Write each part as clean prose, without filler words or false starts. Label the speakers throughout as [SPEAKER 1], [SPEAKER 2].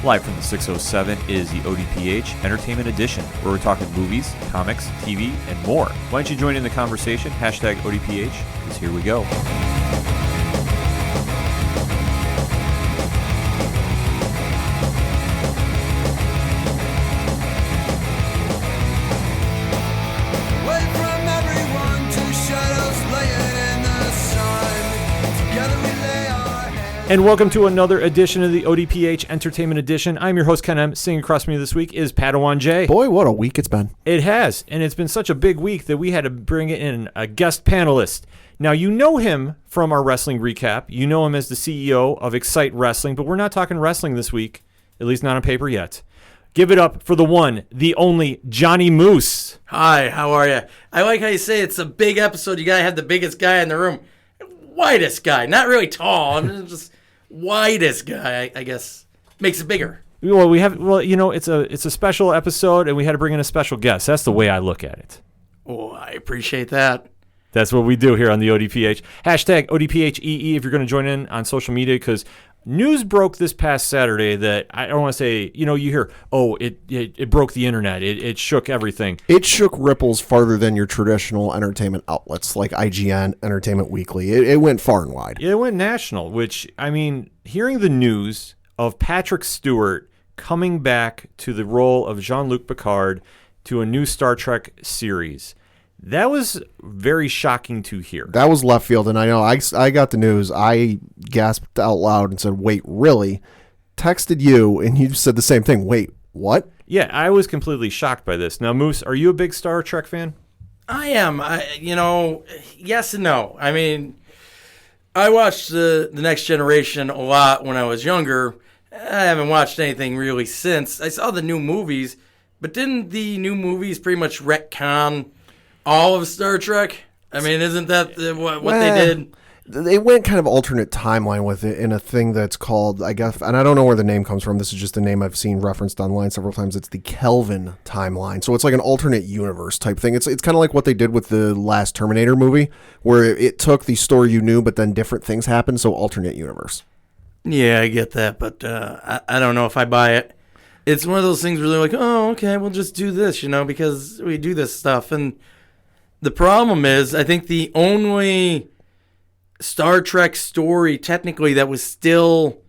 [SPEAKER 1] Live from the 607 is the ODPH Entertainment Edition, where we're talking movies, comics, TV, and more. Why don't you join in the conversation? Hashtag ODPH, because here we go. And welcome to another edition of the ODPH Entertainment Edition. I'm your host, Ken M. Sitting across from me this week is Padawan J.
[SPEAKER 2] Boy, what a week it's been.
[SPEAKER 1] It has, and it's been such a big week that we had to bring in a guest panelist. Now, you know him from our wrestling recap. You know him as the CEO of Xcite Wrestling, but we're not talking wrestling this week, at least not on paper yet. Give it up for the one, the only, Jonny Moose.
[SPEAKER 3] Hi, how are you? I like how you say it's a big episode. You got to have the biggest guy in the room. Whitest guy. Not really tall. I'm just... Whitest guy, I guess, makes it bigger.
[SPEAKER 1] Well, it's a special episode, and we had to bring in a special guest. That's the way I look at it.
[SPEAKER 3] Oh, I appreciate that.
[SPEAKER 1] That's what we do here on the ODPH. Hashtag ODPHEE if you're going to join in on social media, because news broke this past Saturday that I don't want to say, you hear, it broke the internet. It shook everything.
[SPEAKER 2] It shook ripples farther than your traditional entertainment outlets like IGN, Entertainment Weekly. It went far and wide.
[SPEAKER 1] It went national, which, hearing the news of Patrick Stewart coming back to the role of Jean-Luc Picard to a new Star Trek series, that was very shocking to hear.
[SPEAKER 2] That was left field, and I know I got the news. I gasped out loud and said, wait, really? Texted you, and you said the same thing. Wait, what?
[SPEAKER 1] Yeah, I was completely shocked by this. Now, Moose, are you a big Star Trek fan?
[SPEAKER 3] I am. Yes and no. I watched the Next Generation a lot when I was younger. I haven't watched anything really since. I saw the new movies, but didn't the new movies pretty much retcon all of Star Trek? Isn't that what they did?
[SPEAKER 2] They went kind of alternate timeline with it in a thing that's called, I guess, and I don't know where the name comes from. This is just a name I've seen referenced online several times. It's the Kelvin timeline. So it's like an alternate universe type thing. It's kind of like what they did with the last Terminator movie, where it took the story you knew, but then different things happened. So alternate universe.
[SPEAKER 3] Yeah, I get that, but I don't know if I buy it. It's one of those things where they're like, oh, okay, we'll just do this, because we do this stuff. And the problem is, I think the only Star Trek story technically that was still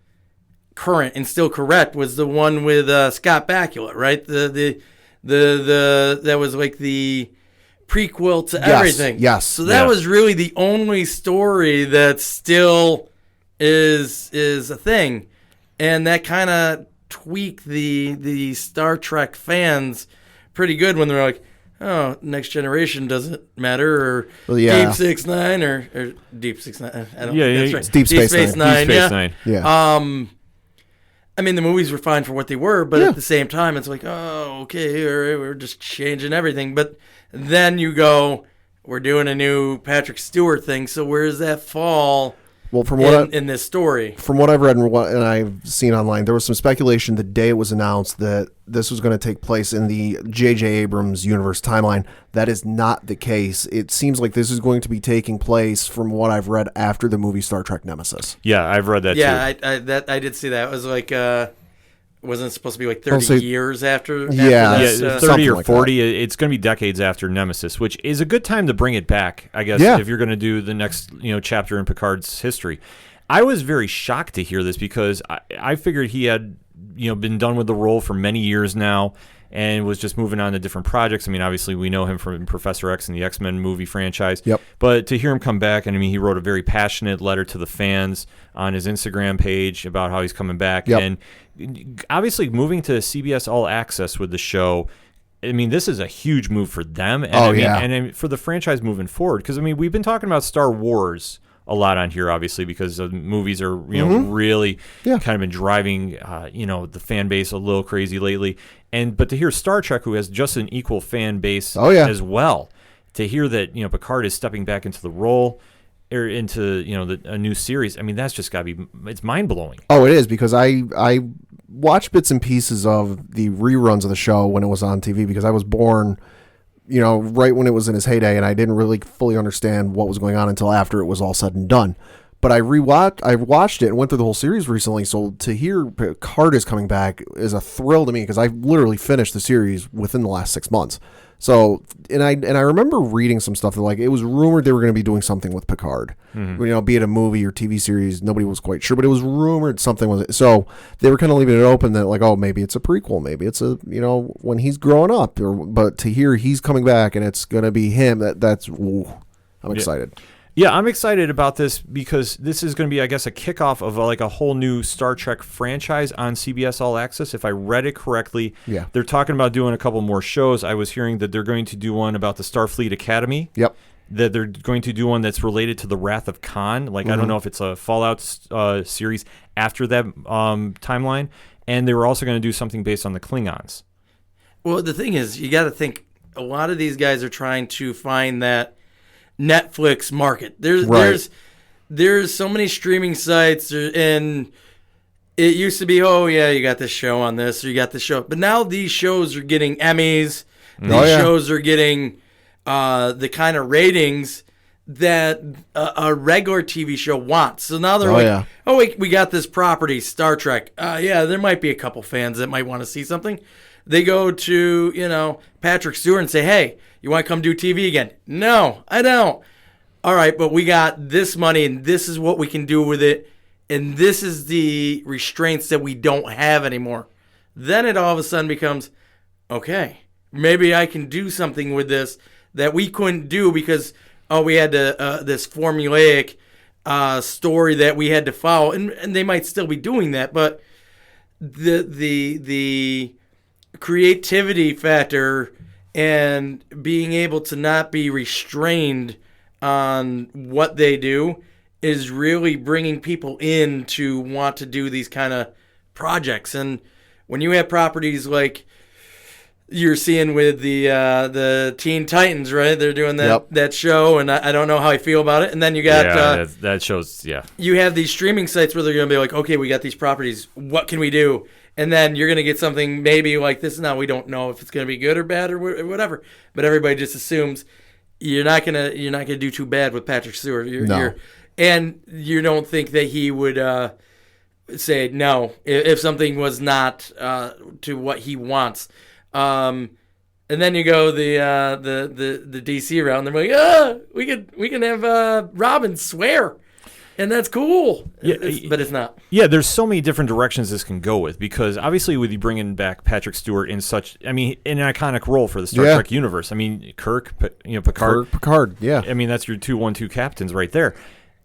[SPEAKER 3] current and still correct was the one with Scott Bakula, right? The that was like the prequel to everything.
[SPEAKER 2] Yes.
[SPEAKER 3] So that was really the only story that still is a thing, and that kind of tweaked the Star Trek fans pretty good when they're like, oh, Next Generation doesn't matter, or Deep 6 Nine, or Deep 6 Nine. I don't.
[SPEAKER 1] Yeah,
[SPEAKER 3] that's right.
[SPEAKER 2] It's Deep Space Nine.
[SPEAKER 1] Deep Space Nine.
[SPEAKER 2] Yeah.
[SPEAKER 3] The movies were fine for what they were, but at the same time, it's like, oh, okay, we're just changing everything. But then you go, we're doing a new Patrick Stewart thing, so where does that fall?
[SPEAKER 2] Well,
[SPEAKER 3] in this story,
[SPEAKER 2] from what I've read and I've seen online, there was some speculation the day it was announced that this was going to take place in the J.J. Abrams universe timeline. That is not the case. It seems like this is going to be taking place, from what I've read, after the movie Star Trek Nemesis.
[SPEAKER 1] Yeah, I've read that too.
[SPEAKER 3] Yeah, I did see that. It was like, wasn't it supposed to be like 30 years after?
[SPEAKER 2] Yeah,
[SPEAKER 1] 30 or
[SPEAKER 2] like
[SPEAKER 1] 40. It's going to be decades after Nemesis, which is a good time to bring it back, I guess, if you're going to do the next chapter in Picard's history. I was very shocked to hear this because I figured he had been done with the role for many years now and was just moving on to different projects. Obviously, we know him from Professor X and the X-Men movie franchise.
[SPEAKER 2] Yep.
[SPEAKER 1] But to hear him come back, and he wrote a very passionate letter to the fans on his Instagram page about how he's coming back.
[SPEAKER 2] Yep.
[SPEAKER 1] And obviously, moving to CBS All Access with the show, this is a huge move for them. And and for the franchise moving forward. Because, we've been talking about Star Wars a lot on here, obviously, because the movies are really kind of been driving the fan base a little crazy lately. But to hear Star Trek, who has just an equal fan base as well, to hear that Picard is stepping back into the role or into a new series, that's just got to be, it's mind blowing.
[SPEAKER 2] Oh, it is, because I watched bits and pieces of the reruns of the show when it was on TV, because I was born right when it was in its heyday, and I didn't really fully understand what was going on until after it was all said and done. But I watched it and went through the whole series recently. So to hear Picard is coming back is a thrill to me because I literally finished the series within the last 6 months. So and I remember reading some stuff that like it was rumored they were going to be doing something with Picard, be it a movie or TV series. Nobody was quite sure, but it was rumored something was it. So they were kind of leaving it open that like, oh, maybe it's a prequel, maybe it's a when he's growing up. But to hear he's coming back and it's going to be him, that's I'm excited.
[SPEAKER 1] Yeah, I'm excited about this because this is going to be, I guess, a kickoff of like a whole new Star Trek franchise on CBS All Access. If I read it correctly, they're talking about doing a couple more shows. I was hearing that they're going to do one about the Starfleet Academy.
[SPEAKER 2] Yep.
[SPEAKER 1] That they're going to do one that's related to the Wrath of Khan. Like, I don't know if it's a Fallout series after that timeline. And they were also going to do something based on the Klingons.
[SPEAKER 3] Well, the thing is, you got to think a lot of these guys are trying to find that Netflix market. There's so many streaming sites, and it used to be, oh yeah, you got this show on this, or you got this show, but now these shows are getting Emmys. These shows are getting the kind of ratings that a regular TV show wants. So now they're we got this property, Star Trek. There might be a couple fans that might want to see something. They go to Patrick Stewart and say, hey, you want to come do TV again? No, I don't. All right, but we got this money, and this is what we can do with it, and this is the restraints that we don't have anymore. Then it all of a sudden becomes, okay, maybe I can do something with this that we couldn't do because, we had this formulaic story that we had to follow, and they might still be doing that, but the creativity factor and being able to not be restrained on what they do is really bringing people in to want to do these kind of projects. And when you have properties like you're seeing with the Teen Titans, right? They're doing that show, and I don't know how I feel about it. And then you got
[SPEAKER 1] that shows,
[SPEAKER 3] you have these streaming sites where they're going to be like, okay, we got these properties. What can we do? And then you're going to get something maybe like this. Now we don't know if it's going to be good or bad or whatever, but everybody just assumes you're not going to do too bad with Patrick Stewart. And you don't think that he would say no if something was not to what he wants. And then you go the DC route, and they're like, we can have Robin swear. And that's cool, but it's not.
[SPEAKER 1] Yeah, there's so many different directions this can go with because obviously with you bringing back Patrick Stewart in an iconic role for the Star Trek universe. I mean, Picard.
[SPEAKER 2] Yeah.
[SPEAKER 1] I mean, that's your 2-1-2 captains right there.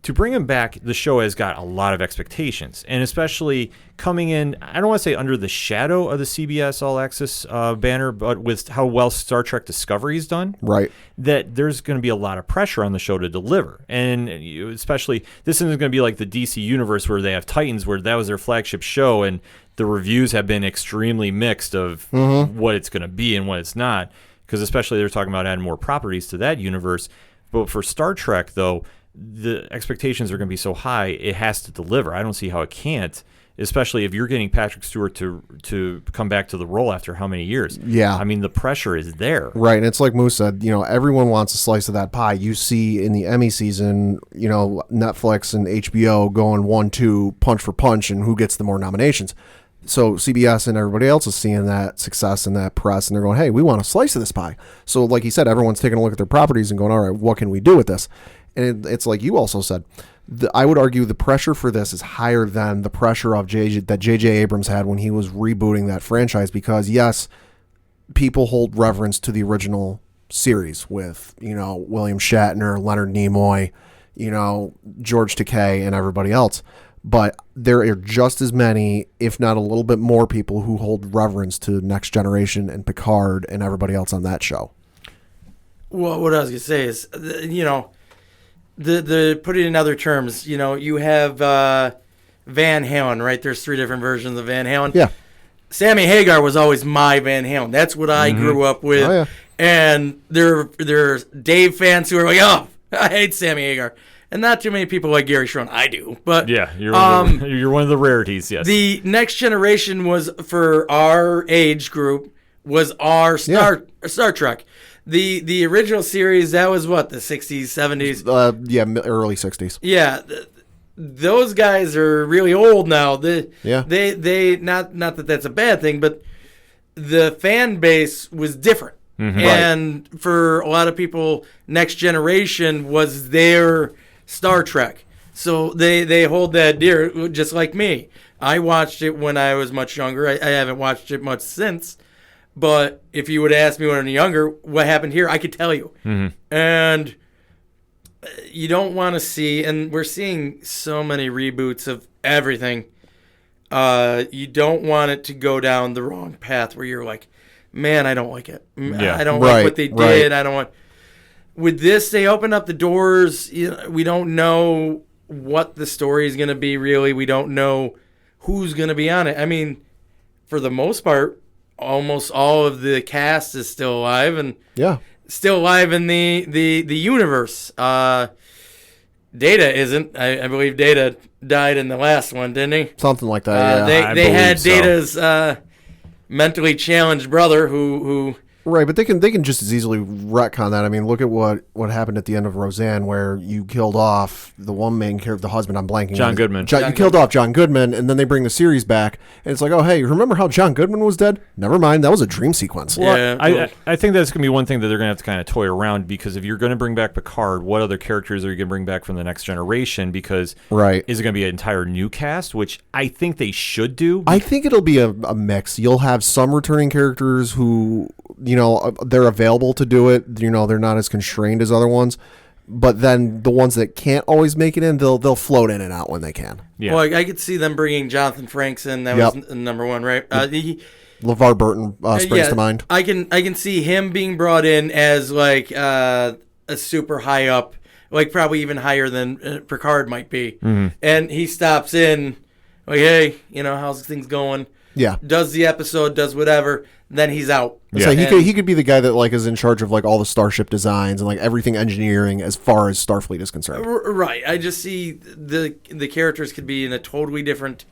[SPEAKER 1] To bring him back, the show has got a lot of expectations, and especially coming in, I don't want to say under the shadow of the CBS All Access banner, but with how well Star Trek Discovery's done,
[SPEAKER 2] right?
[SPEAKER 1] That there's going to be a lot of pressure on the show to deliver, and especially this isn't going to be like the DC universe where they have Titans, where that was their flagship show, and the reviews have been extremely mixed of what it's going to be and what it's not, because especially they're talking about adding more properties to that universe. But for Star Trek, though, the expectations are going to be so high, it has to deliver. I don't see how it can't, especially if you're getting Patrick Stewart to come back to the role after how many years?
[SPEAKER 2] Yeah.
[SPEAKER 1] I mean, the pressure is there.
[SPEAKER 2] Right, and it's like Moose said, everyone wants a slice of that pie. You see in the Emmy season, Netflix and HBO going 1-2 punch for punch, and who gets the more nominations. So CBS and everybody else is seeing that success and that press, and they're going, hey, we want a slice of this pie. So like you said, everyone's taking a look at their properties and going, all right, what can we do with this? And it's like you also said, I would argue the pressure for this is higher than the pressure of that J.J. Abrams had when he was rebooting that franchise, because yes, people hold reverence to the original series with, William Shatner, Leonard Nimoy, George Takei and everybody else. But there are just as many, if not a little bit more people who hold reverence to Next Generation and Picard and everybody else on that show.
[SPEAKER 3] Well, what I was going to say is, the put it in other terms, you have Van Halen, right? There's 3 different versions of Van Halen.
[SPEAKER 2] Yeah.
[SPEAKER 3] Sammy Hagar was always my Van Halen. That's what I grew up with.
[SPEAKER 2] Oh, yeah.
[SPEAKER 3] And there are Dave fans who are like, oh, I hate Sammy Hagar. And not too many people like Gary Schron. I do. But
[SPEAKER 1] yeah, you're one of the rarities, yes.
[SPEAKER 3] The Next Generation was, for our age group, was our Star Trek. The original series, that was what, the 60s, 70s?
[SPEAKER 2] Early 60s.
[SPEAKER 3] Yeah. those guys are really old now. They not that that's a bad thing, but the fan base was different. Mm-hmm. And for a lot of people, Next Generation was their Star Trek. So they hold that dear, just like me. I watched it when I was much younger. I haven't watched it much since. But if you would ask me when I was younger, what happened here, I could tell you. Mm-hmm. And you don't want to see, and we're seeing so many reboots of everything. You don't want it to go down the wrong path where you're like, man, I don't like it. I don't like what they did. I don't want. With this, they opened up the doors. We don't know what the story is going to be, really. We don't know who's going to be on it. I mean, for the most part, almost all of the cast is still alive and still alive in the universe. Data isn't. I believe Data died in the last one, didn't he?
[SPEAKER 2] Something like that.
[SPEAKER 3] They had so. Data's mentally challenged brother who.
[SPEAKER 2] Right, but they can just as easily retcon that. I mean, look at what happened at the end of Roseanne, where you killed off the one main character, the husband. I'm blanking.
[SPEAKER 1] John Goodman.
[SPEAKER 2] You killed off John Goodman, and then they bring the series back, and it's like, oh, hey, remember how John Goodman was dead? Never mind, that was a dream sequence.
[SPEAKER 1] Well, I think that's going to be one thing that they're going to have to kind of toy around, because if you're going to bring back Picard, what other characters are you going to bring back from the Next Generation? Because is it going to be an entire new cast, which I think they should do?
[SPEAKER 2] I think it'll be a mix. You'll have some returning characters who, they're available to do it. They're not as constrained as other ones. But then the ones that can't always make it in, they'll float in and out when they can.
[SPEAKER 3] Yeah. Well, I could see them bringing Jonathan Frakes in. That was number one, right?
[SPEAKER 2] LeVar Burton springs to mind.
[SPEAKER 3] I can see him being brought in as like a super high up, like probably even higher than Picard might be. Mm-hmm. And he stops in, like, hey, how's things going?
[SPEAKER 2] Yeah.
[SPEAKER 3] Does the episode, does whatever, then he's out.
[SPEAKER 2] Yeah. So he could be the guy that like is in charge of like all the starship designs and like everything engineering as far as Starfleet is concerned.
[SPEAKER 3] Right. I just see the characters could be in a totally different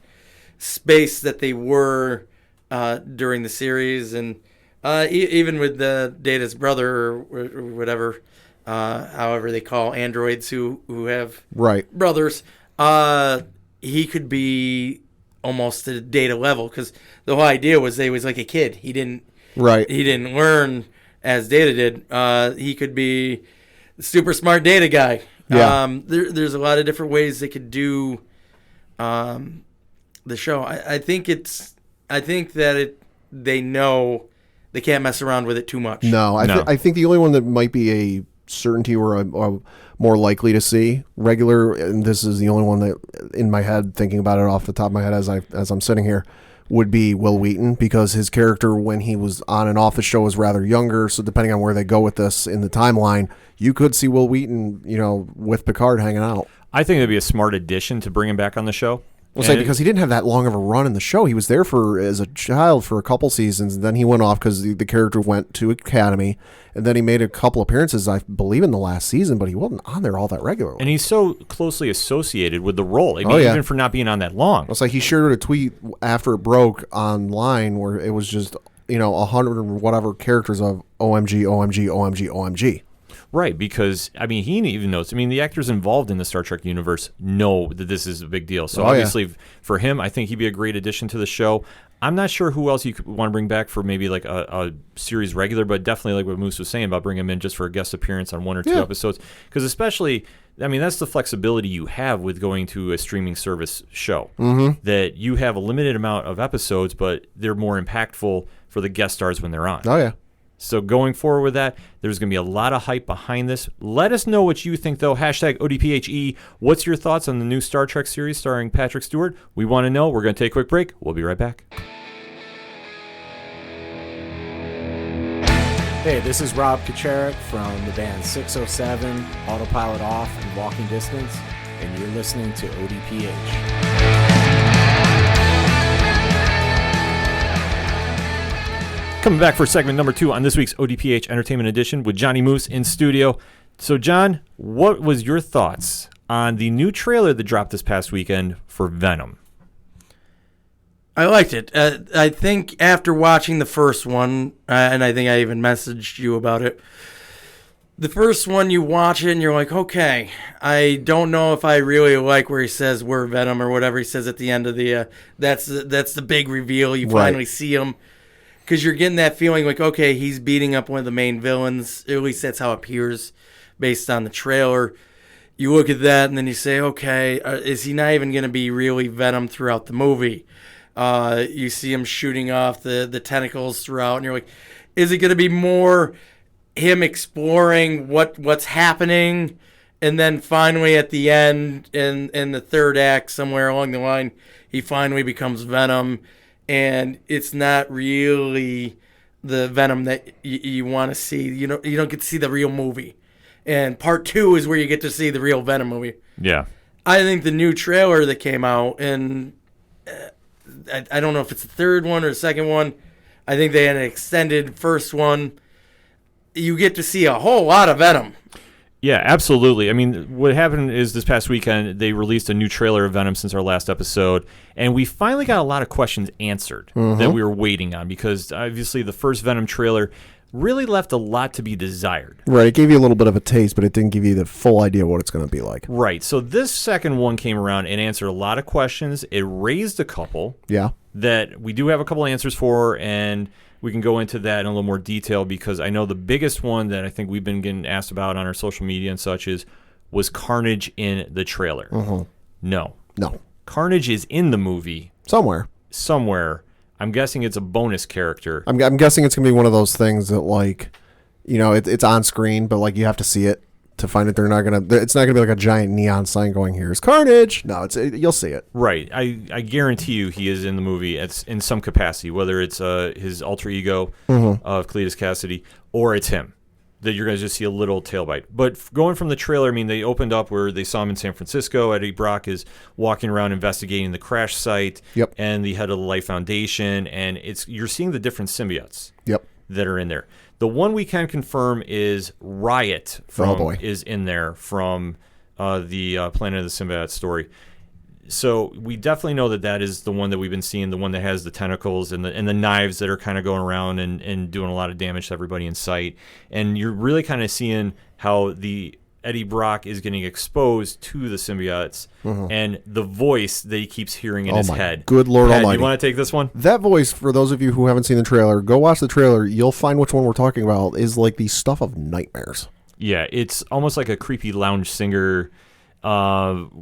[SPEAKER 3] space that they were during the series, and even with the Data's brother or whatever, however they call androids who have brothers, he could be almost to Data level, because the whole idea was he was like a kid. He didn't learn as Data did. He could be the super smart Data guy. Yeah. There's a lot of different ways they could do the show. I think they know they can't mess around with it too much.
[SPEAKER 2] No, I think the only one that might be a certainty or more likely to see regular, and this is the only one that in my head, thinking about it off the top of my head as I'm sitting here, would be Will Wheaton, because his character when he was on and off the show was rather younger. So depending on where they go with this in the timeline, you could see Will Wheaton, with Picard hanging out. I
[SPEAKER 1] think it'd be a smart addition to bring him back on the show.
[SPEAKER 2] I'll say because he didn't have that long of a run in the show. He was there as a child for a couple seasons, and then he went off because the character went to Academy, and then he made a couple appearances, I believe, in the last season, but he wasn't on there all that regularly.
[SPEAKER 1] And he's so closely associated with the role. I mean, even for not being on that long.
[SPEAKER 2] It's like he shared a tweet after it broke online where it was just 100 whatever characters of OMG, OMG, OMG, OMG.
[SPEAKER 1] Right, because, he even knows. The actors involved in the Star Trek universe know that this is a big deal. So, obviously, for him, I think he'd be a great addition to the show. I'm not sure who else you could want to bring back for maybe like a series regular, but definitely like what Moose was saying about bringing him in just for a guest appearance on one or two episodes. Because especially, that's the flexibility you have with going to a streaming service show. Mm-hmm. That you have a limited amount of episodes, but they're more impactful for the guest stars when they're on.
[SPEAKER 2] Oh, yeah.
[SPEAKER 1] So going forward with that, there's going to be a lot of hype behind this. Let us know what you think, though. Hashtag ODPHE. What's your thoughts on the new Star Trek series starring Patrick Stewart? We want to know. We're going to take a quick break. We'll be right back.
[SPEAKER 4] Hey, this is Rob Kacharik from the band 607, Autopilot Off, and Walking Distance, and you're listening to ODPH.
[SPEAKER 1] Coming back for segment number 2 on this week's ODPH Entertainment Edition with Johnny Moose in studio. So, John, what was your thoughts on the new trailer that dropped this past weekend for Venom?
[SPEAKER 3] I liked it. I think after watching the first one, and I think I even messaged you about it, The first one, you watch it and you're like, okay, I don't know if I really like where he says we're Venom or whatever he says at the end of the. That's the big reveal. You finally see him, because you're getting that feeling like, okay, he's beating up one of the main villains. At least that's how it appears, based on the trailer. You look at that and then you say, okay, is he not even going to be really Venom throughout the movie? You see him shooting off the tentacles throughout, and you're like, is it going to be more him exploring what's happening, and then finally at the end, in the third act, somewhere along the line, he finally becomes Venom, and it's not really the Venom that you want to see. You don't get to see the real movie. And part 2 is where you get to see the real Venom movie.
[SPEAKER 1] Yeah.
[SPEAKER 3] I think the new trailer that came out, and I don't know if it's the third one or the second one. I think they had an extended first one. You get to see a whole lot of Venom.
[SPEAKER 1] Yeah, absolutely. I mean, what happened is this past weekend, they released a new trailer of Venom since our last episode, and we finally got a lot of questions answered that we were waiting on, because obviously the first Venom trailer really left a lot to be desired.
[SPEAKER 2] Right, it gave you a little bit of a taste, but it didn't give you the full idea of what it's going to be like.
[SPEAKER 1] Right, so this second one came around and answered a lot of questions. It raised a couple that we do have a couple answers for, and we can go into that in a little more detail, because I know the biggest one that I think we've been getting asked about on our social media and such was Carnage in the trailer. No. Carnage is in the movie. Somewhere. I'm guessing it's a bonus character.
[SPEAKER 2] I'm guessing it's going to be one of those things that, like, it's on screen, but, like, you have to see it to find it. It's not going to be like a giant neon sign going, here's Carnage. No, you'll see it.
[SPEAKER 1] Right. I guarantee you he is in the movie. It's in some capacity, whether it's his alter ego of Cletus Cassidy or it's him. That you're going to just see a little tail bite. But going from the trailer, I mean, they opened up where they saw him in San Francisco. Eddie Brock is walking around investigating the crash site and the head of the Life Foundation, and you're seeing the different symbiotes that are in there. The one we can confirm is Riot is in there from the Planet of the Symbiotes story. So we definitely know that is the one that we've been seeing, the one that has the tentacles and the knives that are kind of going around and doing a lot of damage to everybody in sight. And you're really kind of seeing how the Eddie Brock is getting exposed to the symbiotes and the voice that he keeps hearing in his head.
[SPEAKER 2] Good Lord Almighty.
[SPEAKER 1] You want to take this one?
[SPEAKER 2] That voice, for those of you who haven't seen the trailer, go watch the trailer. You'll find which one we're talking about is like the stuff of nightmares.
[SPEAKER 1] Yeah, it's almost like a creepy lounge singer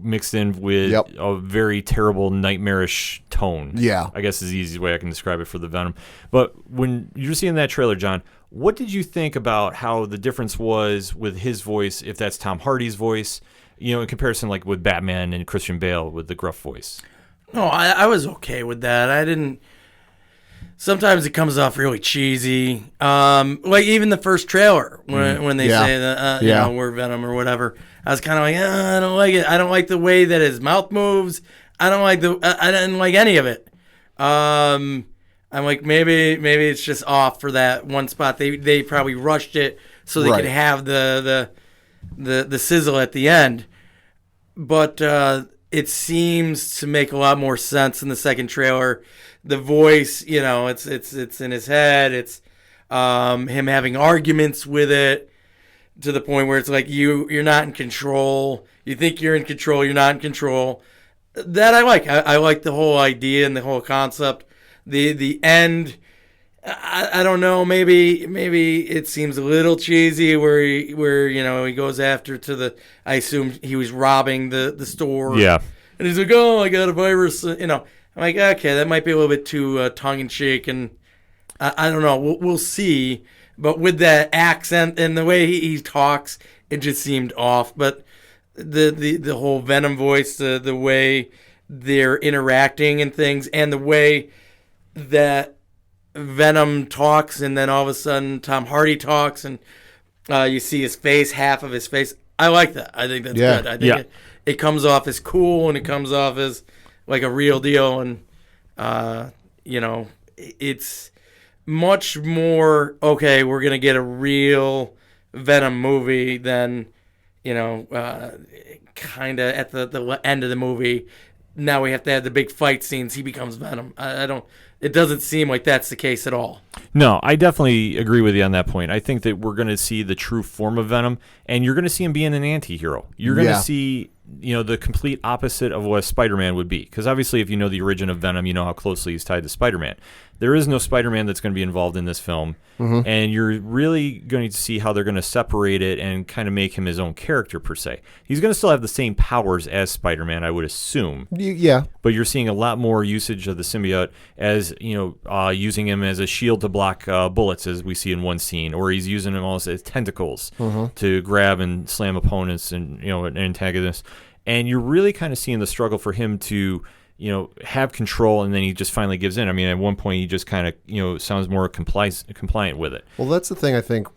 [SPEAKER 1] mixed in with a very terrible nightmarish tone. Yeah. I guess is the easiest way I can describe it for the Venom. But when you're seeing that trailer, John, what did you think about how the difference was with his voice, if that's Tom Hardy's voice, in comparison like with Batman and Christian Bale with the gruff voice?
[SPEAKER 3] No, I was okay with that. I didn't... Sometimes it comes off really cheesy. Like even the first trailer when they say that we're Venom or whatever. I was kind of like, I don't like it. I don't like the way that his mouth moves. I didn't like any of it. I'm like, maybe it's just off for that one spot. They probably rushed it so they could have the sizzle at the end. But it seems to make a lot more sense in the second trailer. The voice, it's in his head. It's him having arguments with it to the point where it's like you're not in control. You think you're in control. You're not in control. That I like. I like the whole idea and the whole concept. The end, I don't know. Maybe it seems a little cheesy where he goes after to the. I assume he was robbing the store. Yeah. And he's like, oh, I got a virus. I'm like, okay, that might be a little bit too tongue-in-cheek, and I don't know. We'll see. But with that accent and the way he talks, it just seemed off. But the whole Venom voice, the way they're interacting and things, and the way that Venom talks, and then all of a sudden Tom Hardy talks, and you see his face, half of his face. I like that. I think that's good. I think it comes off as cool, and it comes off as like a real deal, and it's much more okay. We're gonna get a real Venom movie than kind of at the end of the movie. now we have to have the big fight scenes. He becomes Venom. I don't. It doesn't seem like that's the case at all.
[SPEAKER 1] No, I definitely agree with you on that point. I think that we're going to see the true form of Venom, and you're going to see him being an anti-hero. You're going to see, the complete opposite of what a Spider-Man would be. Because obviously, if you know the origin of Venom, you know how closely he's tied to Spider-Man. There is no Spider-Man that's going to be involved in this film, and you're really going to see how they're going to separate it and kind of make him his own character, per se. He's going to still have the same powers as Spider-Man, I would assume.
[SPEAKER 2] Yeah.
[SPEAKER 1] But you're seeing a lot more usage of the symbiote as, using him as a shield to block bullets, as we see in one scene, or he's using him almost as tentacles to grab and slam opponents and, an antagonist. And you're really kind of seeing the struggle for him to, have control, and then he just finally gives in. I mean, at one point he just kind of, sounds more compliant with it.
[SPEAKER 2] Well, that's the thing. I think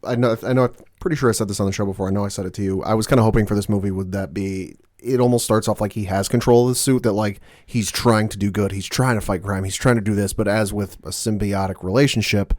[SPEAKER 2] I know. I'm pretty sure I said this on the show before. I know I said it to you. I was kind of hoping for this movie would that be. It almost starts off like he has control of the suit, that like he's trying to do good, he's trying to fight crime, he's trying to do this. But as with a symbiotic relationship,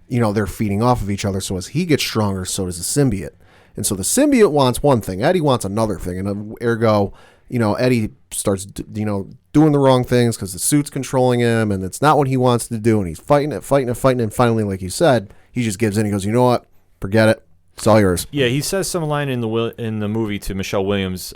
[SPEAKER 2] they're feeding off of each other. So as he gets stronger, so does the symbiote. And so the symbiote wants one thing, Eddie wants another thing, and ergo, Eddie starts, doing the wrong things because the suit's controlling him, and it's not what he wants to do, and he's fighting it, and finally, like you said, he just gives in. He goes, you know what? Forget it. It's all yours.
[SPEAKER 1] Yeah, he says some line in the movie to Michelle Williams'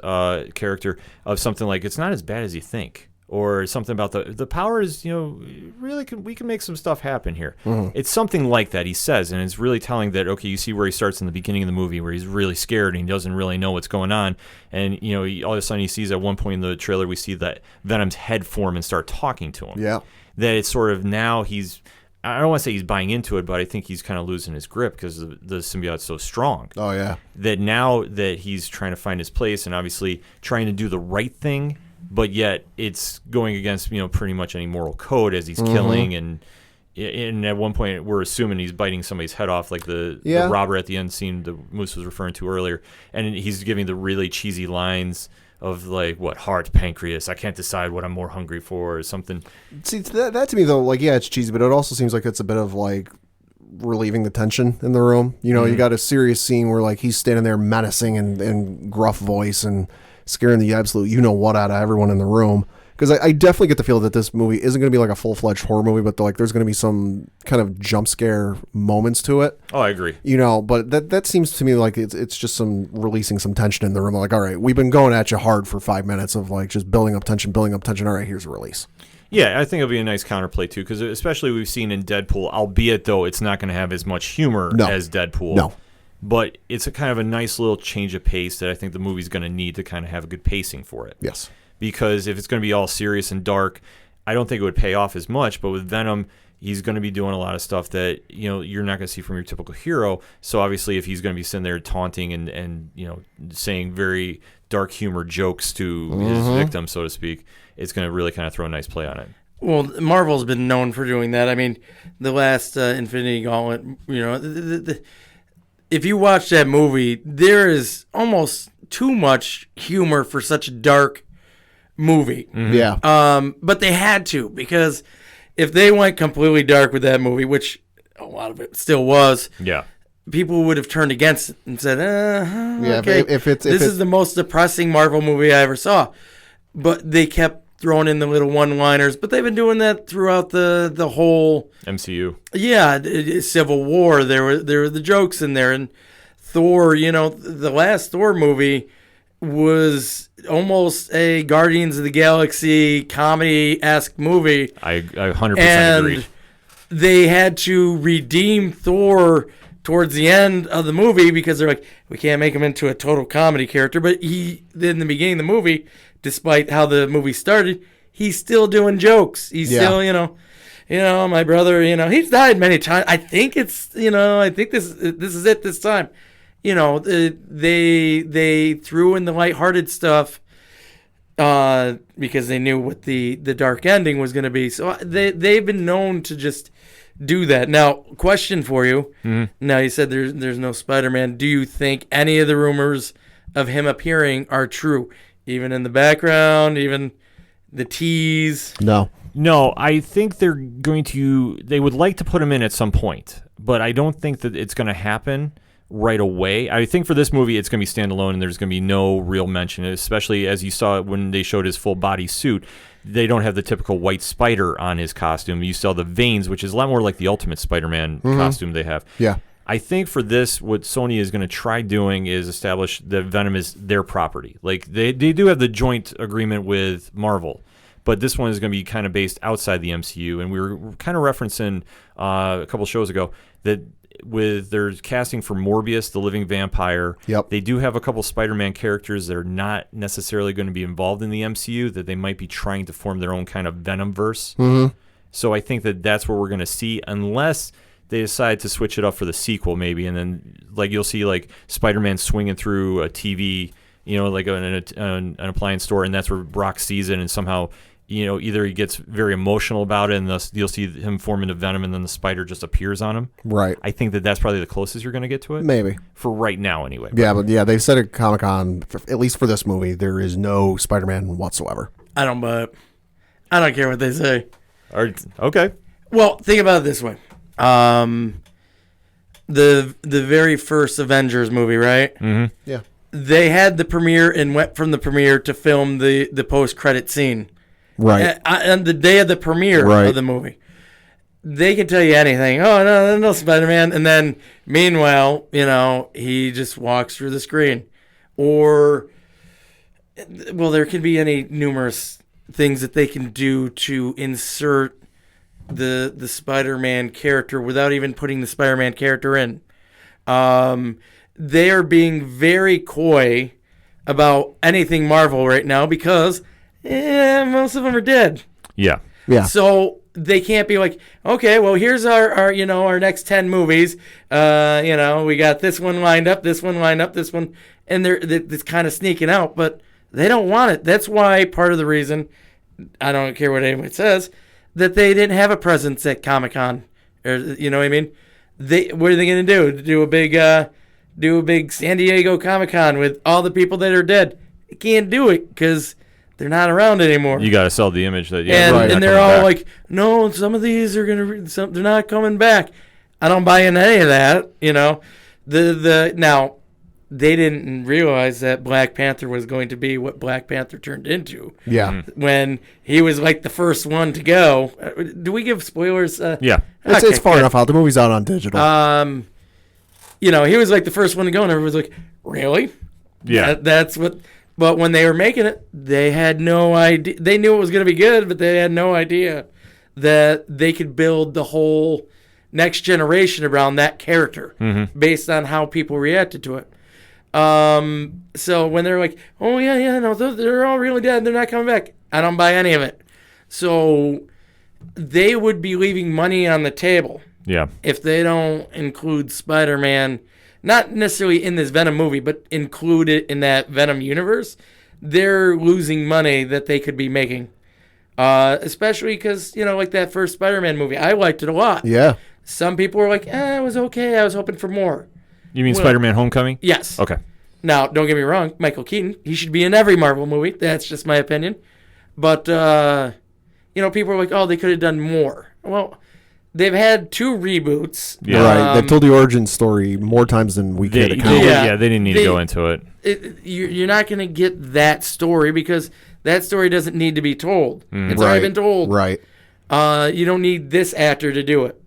[SPEAKER 1] character of something like, "It's not as bad as you think," or something about the powers. Really, we can make some stuff happen here. It's something like that he says, and it's really telling that, okay, you see where he starts in the beginning of the movie, where he's really scared and he doesn't really know what's going on, and all of a sudden he sees at one point in the trailer, we see that Venom's head form and start talking to him.
[SPEAKER 2] Yeah,
[SPEAKER 1] that it's sort of now he's. I don't want to say he's buying into it, but I think he's kind of losing his grip because the symbiote's so strong.
[SPEAKER 2] Oh, yeah.
[SPEAKER 1] That now that he's trying to find his place and obviously trying to do the right thing, but yet it's going against, pretty much any moral code as he's killing. And at one point, we're assuming he's biting somebody's head off, like the robber at the end scene the Moose was referring to earlier. And he's giving the really cheesy lines of like, what, heart, pancreas, I can't decide what I'm more hungry for, or something.
[SPEAKER 2] See, that to me, though, like, yeah, it's cheesy, but it also seems like it's a bit of like relieving the tension in the room. You got a serious scene where like he's standing there menacing and gruff voice and scaring the absolute what out of everyone in the room. Because I definitely get the feel that this movie isn't going to be like a full-fledged horror movie, but like there's going to be some kind of jump scare moments to it.
[SPEAKER 1] Oh, I agree.
[SPEAKER 2] But that seems to me like it's just some releasing some tension in the room. Like, all right, we've been going at you hard for 5 minutes of like just building up tension. All right, here's a release.
[SPEAKER 1] Yeah, I think it'll be a nice counterplay too, because especially we've seen in Deadpool, albeit though it's not going to have as much humor as Deadpool.
[SPEAKER 2] No.
[SPEAKER 1] But it's a kind of a nice little change of pace that I think the movie's going to need to kind of have a good pacing for it.
[SPEAKER 2] Yes.
[SPEAKER 1] Because if it's going to be all serious and dark, I don't think it would pay off as much. But with Venom, he's going to be doing a lot of stuff that you're not going to see from your typical hero. So obviously, if he's going to be sitting there taunting and saying very dark humor jokes to his victim, so to speak, it's going to really kind of throw a nice play on it.
[SPEAKER 3] Well, Marvel's been known for doing that. I mean, the last Infinity Gauntlet, if you watch that movie, there is almost too much humor for such a dark movie.
[SPEAKER 2] Yeah.
[SPEAKER 3] But they had to, because if they went completely dark with that movie, which a lot of it still was, people would have turned against it and said, okay, this is the most depressing Marvel movie I ever saw. But they kept throwing in the little one-liners, but they've been doing that throughout the whole
[SPEAKER 1] MCU.
[SPEAKER 3] Yeah, Civil War. There were the jokes in there, and Thor. The last Thor movie was almost a Guardians of the Galaxy comedy-esque movie.
[SPEAKER 1] I 100% agree.
[SPEAKER 3] And they had to redeem Thor towards the end of the movie because they're like, we can't make him into a total comedy character. But in the beginning of the movie, despite how the movie started, he's still doing jokes. He's still, my brother, he's died many times. I think this is it this time. They threw in the lighthearted stuff because they knew what the dark ending was going to be. So they've been known to just do that. Now, question for you. Now, you said there's no Spider-Man. Do you think any of the rumors of him appearing are true? Even in the background, even the tease?
[SPEAKER 2] No,
[SPEAKER 1] I think they would like to put him in at some point, but I don't think that it's going to happen. right away. I think for this movie, it's going to be standalone, and there's going to be no real mention, especially as you saw when they showed his full body suit. They don't have the typical white spider on his costume. You saw the veins, which is a lot more like the Ultimate Spider-Man costume they have.
[SPEAKER 2] Yeah.
[SPEAKER 1] I think for this, what Sony is going to try doing is establish that Venom is their property. Like, they do have the joint agreement with Marvel, but this one is going to be kind of based outside the MCU. And we were kind of referencing a couple shows ago that with their casting for Morbius, the living vampire, they do have a couple Spider-Man characters that are not necessarily going to be involved in the MCU, that they might be trying to form their own kind of Venom-verse. So I think that that's what we're going to see, unless they decide to switch it up for the sequel maybe, and then like you'll see like Spider-Man swinging through a TV, like an appliance store, and that's where Brock sees it, and somehow either he gets very emotional about it, and thus you'll see him form into Venom, and then the spider just appears on him.
[SPEAKER 2] Right.
[SPEAKER 1] I think that that's probably the closest you're going to get to it.
[SPEAKER 2] Maybe.
[SPEAKER 1] For right now, anyway.
[SPEAKER 2] Yeah, but they said at Comic-Con, at least for this movie, there is no Spider-Man whatsoever.
[SPEAKER 3] I don't buy it. I don't care what they say.
[SPEAKER 1] Okay.
[SPEAKER 3] Well, think about it this way. The very first Avengers movie, right?
[SPEAKER 1] Mm-hmm.
[SPEAKER 2] Yeah.
[SPEAKER 3] They had the premiere and went from the premiere to film the post-credit scene.
[SPEAKER 2] Right.
[SPEAKER 3] On the day of the premiere of the movie. They can tell you anything. Oh, no Spider-Man. And then, meanwhile, he just walks through the screen. Or, well, there can be any numerous things that they can do to insert the Spider-Man character without even putting the Spider-Man character in. They are being very coy about anything Marvel right now because most of them are dead.
[SPEAKER 1] Yeah.
[SPEAKER 3] So they can't be like, okay, well, here's our next 10 movies. We got this one lined up, this one, and it's kind of sneaking out, but they don't want it. That's why part of the reason, I don't care what anyone says, that they didn't have a presence at Comic-Con. Or, you know what I mean? What are they going to do? Do a big San Diego Comic-Con with all the people that are dead? They can't do it because they're not around anymore.
[SPEAKER 1] You got to sell the image that
[SPEAKER 3] and they're all like, no, some of these are they're not coming back. I don't buy into any of that. Now they didn't realize that Black Panther was going to be what Black Panther turned into.
[SPEAKER 2] Yeah.
[SPEAKER 3] When he was like the first one to go. Do we give spoilers?
[SPEAKER 1] Yeah.
[SPEAKER 2] It's far enough out. The movie's out on digital.
[SPEAKER 3] He was like the first one to go, and everyone was like, really?
[SPEAKER 1] Yeah.
[SPEAKER 3] That's what. But when they were making it, they had no idea. They knew it was going to be good, but they had no idea that they could build the whole next generation around that character based on how people reacted to it. So when they're like, oh, no, they're all really dead, they're not coming back, I don't buy any of it. So they would be leaving money on the table if they don't include Spider-Man, not necessarily in this Venom movie, but include it in that Venom universe. They're losing money that they could be making, especially because, like that first Spider-Man movie, I liked it a lot.
[SPEAKER 2] Yeah.
[SPEAKER 3] Some people were like, it was okay, I was hoping for more.
[SPEAKER 1] You mean Spider-Man Homecoming?
[SPEAKER 3] Yes.
[SPEAKER 1] Okay.
[SPEAKER 3] Now, don't get me wrong, Michael Keaton, he should be in every Marvel movie. That's just my opinion. But, people are like, oh, they could have done more. Well, they've had 2 reboots.
[SPEAKER 2] Yeah. Right. They've told the origin story more times than we can account.
[SPEAKER 1] They didn't need to go into it.
[SPEAKER 3] You're not going to get that story because that story doesn't need to be told. It's already been told.
[SPEAKER 2] Right.
[SPEAKER 3] You don't need this actor to do it.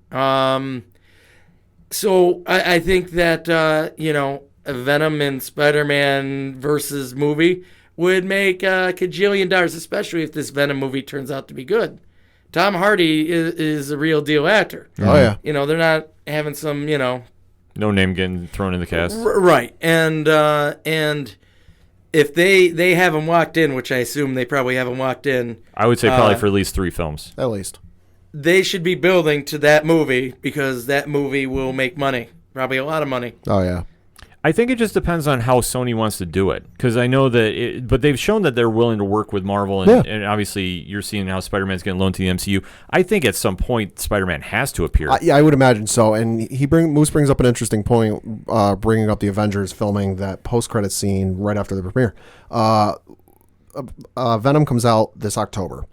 [SPEAKER 3] So I think that, a Venom and Spider-Man versus movie would make a cajillion dollars, especially if this Venom movie turns out to be good. Tom Hardy is a real deal actor.
[SPEAKER 2] Oh, yeah.
[SPEAKER 3] They're not having some,
[SPEAKER 1] no name getting thrown in the cast.
[SPEAKER 3] Right. And if they have him locked in, which I assume they probably have him locked in.
[SPEAKER 1] I would say probably for at least 3 films.
[SPEAKER 2] At least.
[SPEAKER 3] They should be building to that movie because that movie will make money. Probably a lot of money.
[SPEAKER 2] Oh, yeah.
[SPEAKER 1] I think it just depends on how Sony wants to do it, because I know that but they've shown that they're willing to work with Marvel, and obviously you're seeing how Spider-Man's getting loaned to the MCU. I think at some point Spider-Man has to appear.
[SPEAKER 2] I would imagine so, and Moose brings up an interesting point, bringing up the Avengers filming that post-credit scene right after the premiere. Venom comes out this October.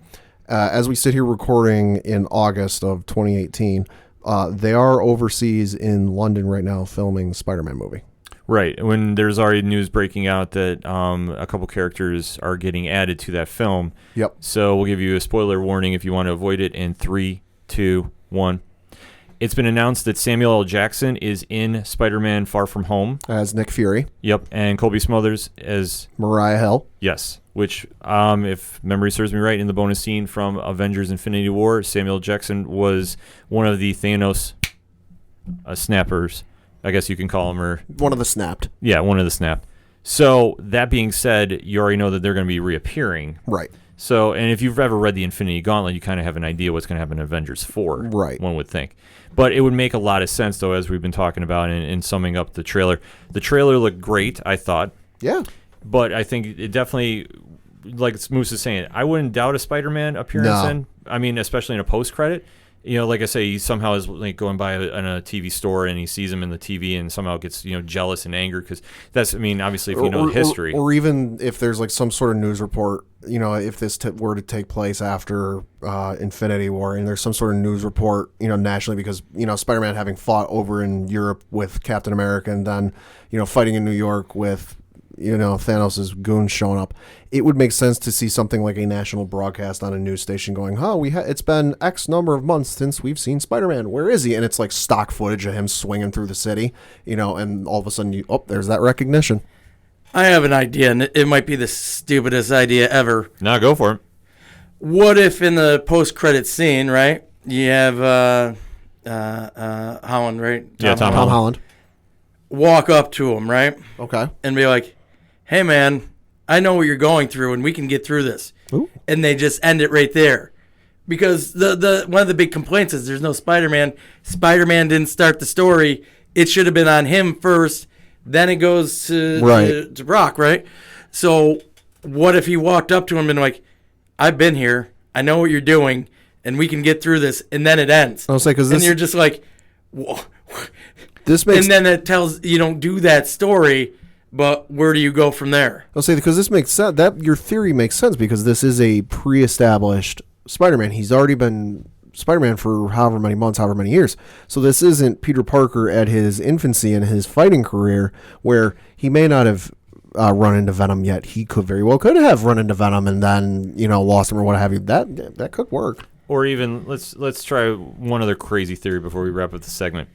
[SPEAKER 2] As we sit here recording in August of 2018, they are overseas in London right now filming Spider-Man movie.
[SPEAKER 1] Right. When there's already news breaking out that a couple characters are getting added to that film.
[SPEAKER 2] Yep.
[SPEAKER 1] So we'll give you a spoiler warning if you want to avoid it in 3, 2, 1. It's been announced that Samuel L. Jackson is in Spider-Man Far From Home.
[SPEAKER 2] As Nick Fury.
[SPEAKER 1] Yep. And Colby Smulders as...
[SPEAKER 2] Mariah Hill.
[SPEAKER 1] Yes. Which, if memory serves me right, in the bonus scene from Avengers Infinity War, Samuel L. Jackson was one of the Thanos snappers, I guess you can call him. Or
[SPEAKER 2] one of the snapped.
[SPEAKER 1] Yeah, one of the snapped. So, that being said, you already know that they're going to be reappearing.
[SPEAKER 2] Right.
[SPEAKER 1] So, and if you've ever read the Infinity Gauntlet, you kind of have an idea what's going to happen in Avengers 4.
[SPEAKER 2] Right.
[SPEAKER 1] One would think. But it would make a lot of sense, though, as we've been talking about in summing up the trailer. The trailer looked great, I thought.
[SPEAKER 2] Yeah.
[SPEAKER 1] But I think it definitely, like Moose is saying, I wouldn't doubt a Spider-Man appearance in. I mean, especially in a post-credit. You know, like I say, he somehow is like going by in a TV store and he sees him in the TV and somehow gets, jealous and angry because that's, I mean, obviously if you know the history.
[SPEAKER 2] Or even if there's like some sort of news report, if this were to take place after Infinity War and there's some sort of news report, nationally because, Spider-Man having fought over in Europe with Captain America and then, fighting in New York with, Thanos' goons showing up, it would make sense to see something like a national broadcast on a news station going, it's been X number of months since we've seen Spider-Man. Where is he? And it's like stock footage of him swinging through the city, and all of a sudden, there's that recognition.
[SPEAKER 3] I have an idea, and it might be the stupidest idea ever.
[SPEAKER 1] No, go for it.
[SPEAKER 3] What if in the post-credit scene, right, you have Holland, right?
[SPEAKER 1] Tom
[SPEAKER 2] Holland.
[SPEAKER 3] Walk up to him, right?
[SPEAKER 2] Okay.
[SPEAKER 3] And be like, hey, man, I know what you're going through, and we can get through this.
[SPEAKER 2] Ooh.
[SPEAKER 3] And they just end it right there. Because the one of the big complaints is there's no Spider-Man. Spider-Man didn't start the story. It should have been on him first. Then it goes to Brock, right? So what if he walked up to him and like, I've been here. I know what you're doing, and we can get through this. And then it ends.
[SPEAKER 2] I'll say,
[SPEAKER 3] and you're just like, whoa.
[SPEAKER 2] This makes,
[SPEAKER 3] and then it tells you don't do that story, but where do you go from there?
[SPEAKER 2] I'll say because this makes sense. That your theory makes sense because this is a pre-established Spider-Man. He's already been Spider-Man for however many months, however many years. So this isn't Peter Parker at his infancy in his fighting career where he may not have run into Venom yet. He could have run into Venom and then lost him or what have you. That could work.
[SPEAKER 1] Or even let's try one other crazy theory before we wrap up the segment.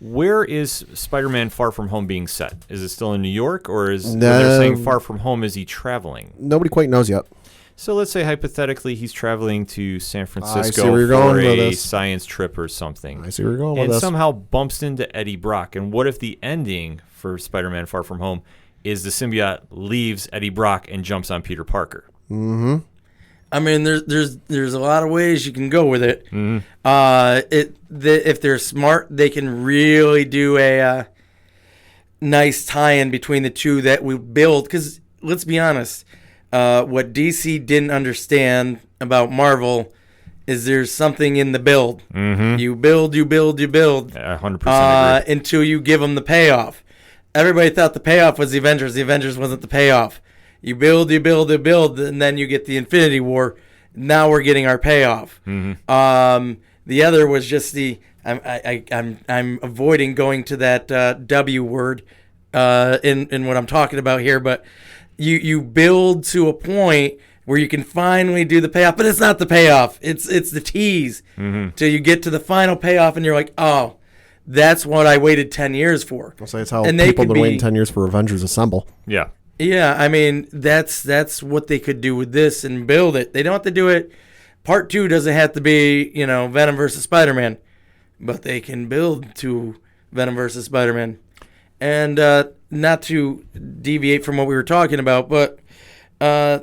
[SPEAKER 1] Where is Spider-Man Far From Home being set? Is it still in New York, or is they're saying Far From Home? Is he traveling?
[SPEAKER 2] Nobody quite knows yet.
[SPEAKER 1] So let's say hypothetically he's traveling to San Francisco
[SPEAKER 2] for
[SPEAKER 1] a science trip or something.
[SPEAKER 2] I see where you're going with
[SPEAKER 1] this. And
[SPEAKER 2] this.
[SPEAKER 1] somehow bumps into Eddie Brock. And what if the ending for Spider-Man Far From Home is the symbiote leaves Eddie Brock and jumps on Peter Parker?
[SPEAKER 2] Mm-hmm.
[SPEAKER 3] I mean, there's a lot of ways you can go with it.
[SPEAKER 1] Mm-hmm.
[SPEAKER 3] If they're smart, they can really do a nice tie-in between the two that we build. Because let's be honest, what DC didn't understand about Marvel is there's something in the build.
[SPEAKER 1] Mm-hmm.
[SPEAKER 3] You build.
[SPEAKER 1] 100% agree.
[SPEAKER 3] Until you give them the payoff. Everybody thought the payoff was the Avengers. The Avengers wasn't the payoff. You build, and then you get the Infinity War. Now we're getting our payoff.
[SPEAKER 1] Mm-hmm.
[SPEAKER 3] The other was just I'm avoiding going to that W word in what I'm talking about here, but you build to a point where you can finally do the payoff, but it's not the payoff. It's the tease till you get to the final payoff, and you're like, oh, that's what I waited 10 years for.
[SPEAKER 2] I'll say it's how people have been waiting 10 years for Avengers Assemble.
[SPEAKER 1] Yeah.
[SPEAKER 3] Yeah, I mean, that's what they could do with this and build it. They don't have to do it. Part 2 doesn't have to be, Venom versus Spider-Man, but they can build to Venom versus Spider-Man. And not to deviate from what we were talking about, but I